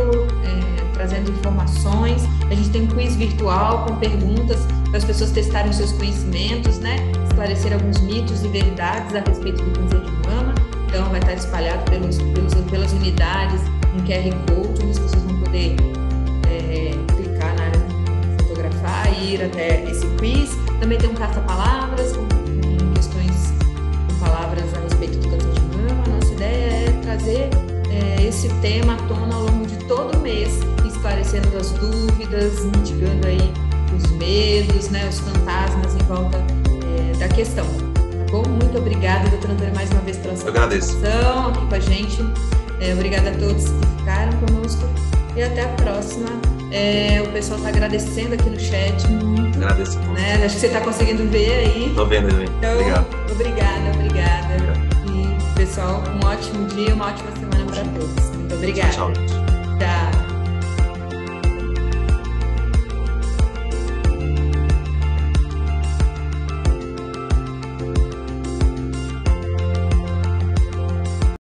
trazendo informações. A gente tem um quiz virtual com perguntas para as pessoas testarem os seus conhecimentos, né? Esclarecer alguns mitos e verdades a respeito do câncer de mama. Então, vai estar espalhado pelas unidades, um QR Code, onde as pessoas vão poder clicar na área de fotografar e ir até esse quiz. Também tem um caça-palavras, com questões com palavras a respeito do câncer de mama. A nossa ideia é trazer esse tema à tona ao longo de todo o mês, esclarecendo as dúvidas, mitigando aí os medos, né, os fantasmas em volta da questão. Tá bom? Muito obrigada, doutora Antônio, mais uma vez pela sua participação aqui com a gente. Obrigada a todos que ficaram conosco e até a próxima. O pessoal está agradecendo aqui no chat muito. Agradeço. Né? Acho que você está conseguindo ver aí. Estou vendo, então, obrigada. Obrigado. E, pessoal, um ótimo dia, uma ótima semana para todos. Muito obrigada. Tchau. Tchau.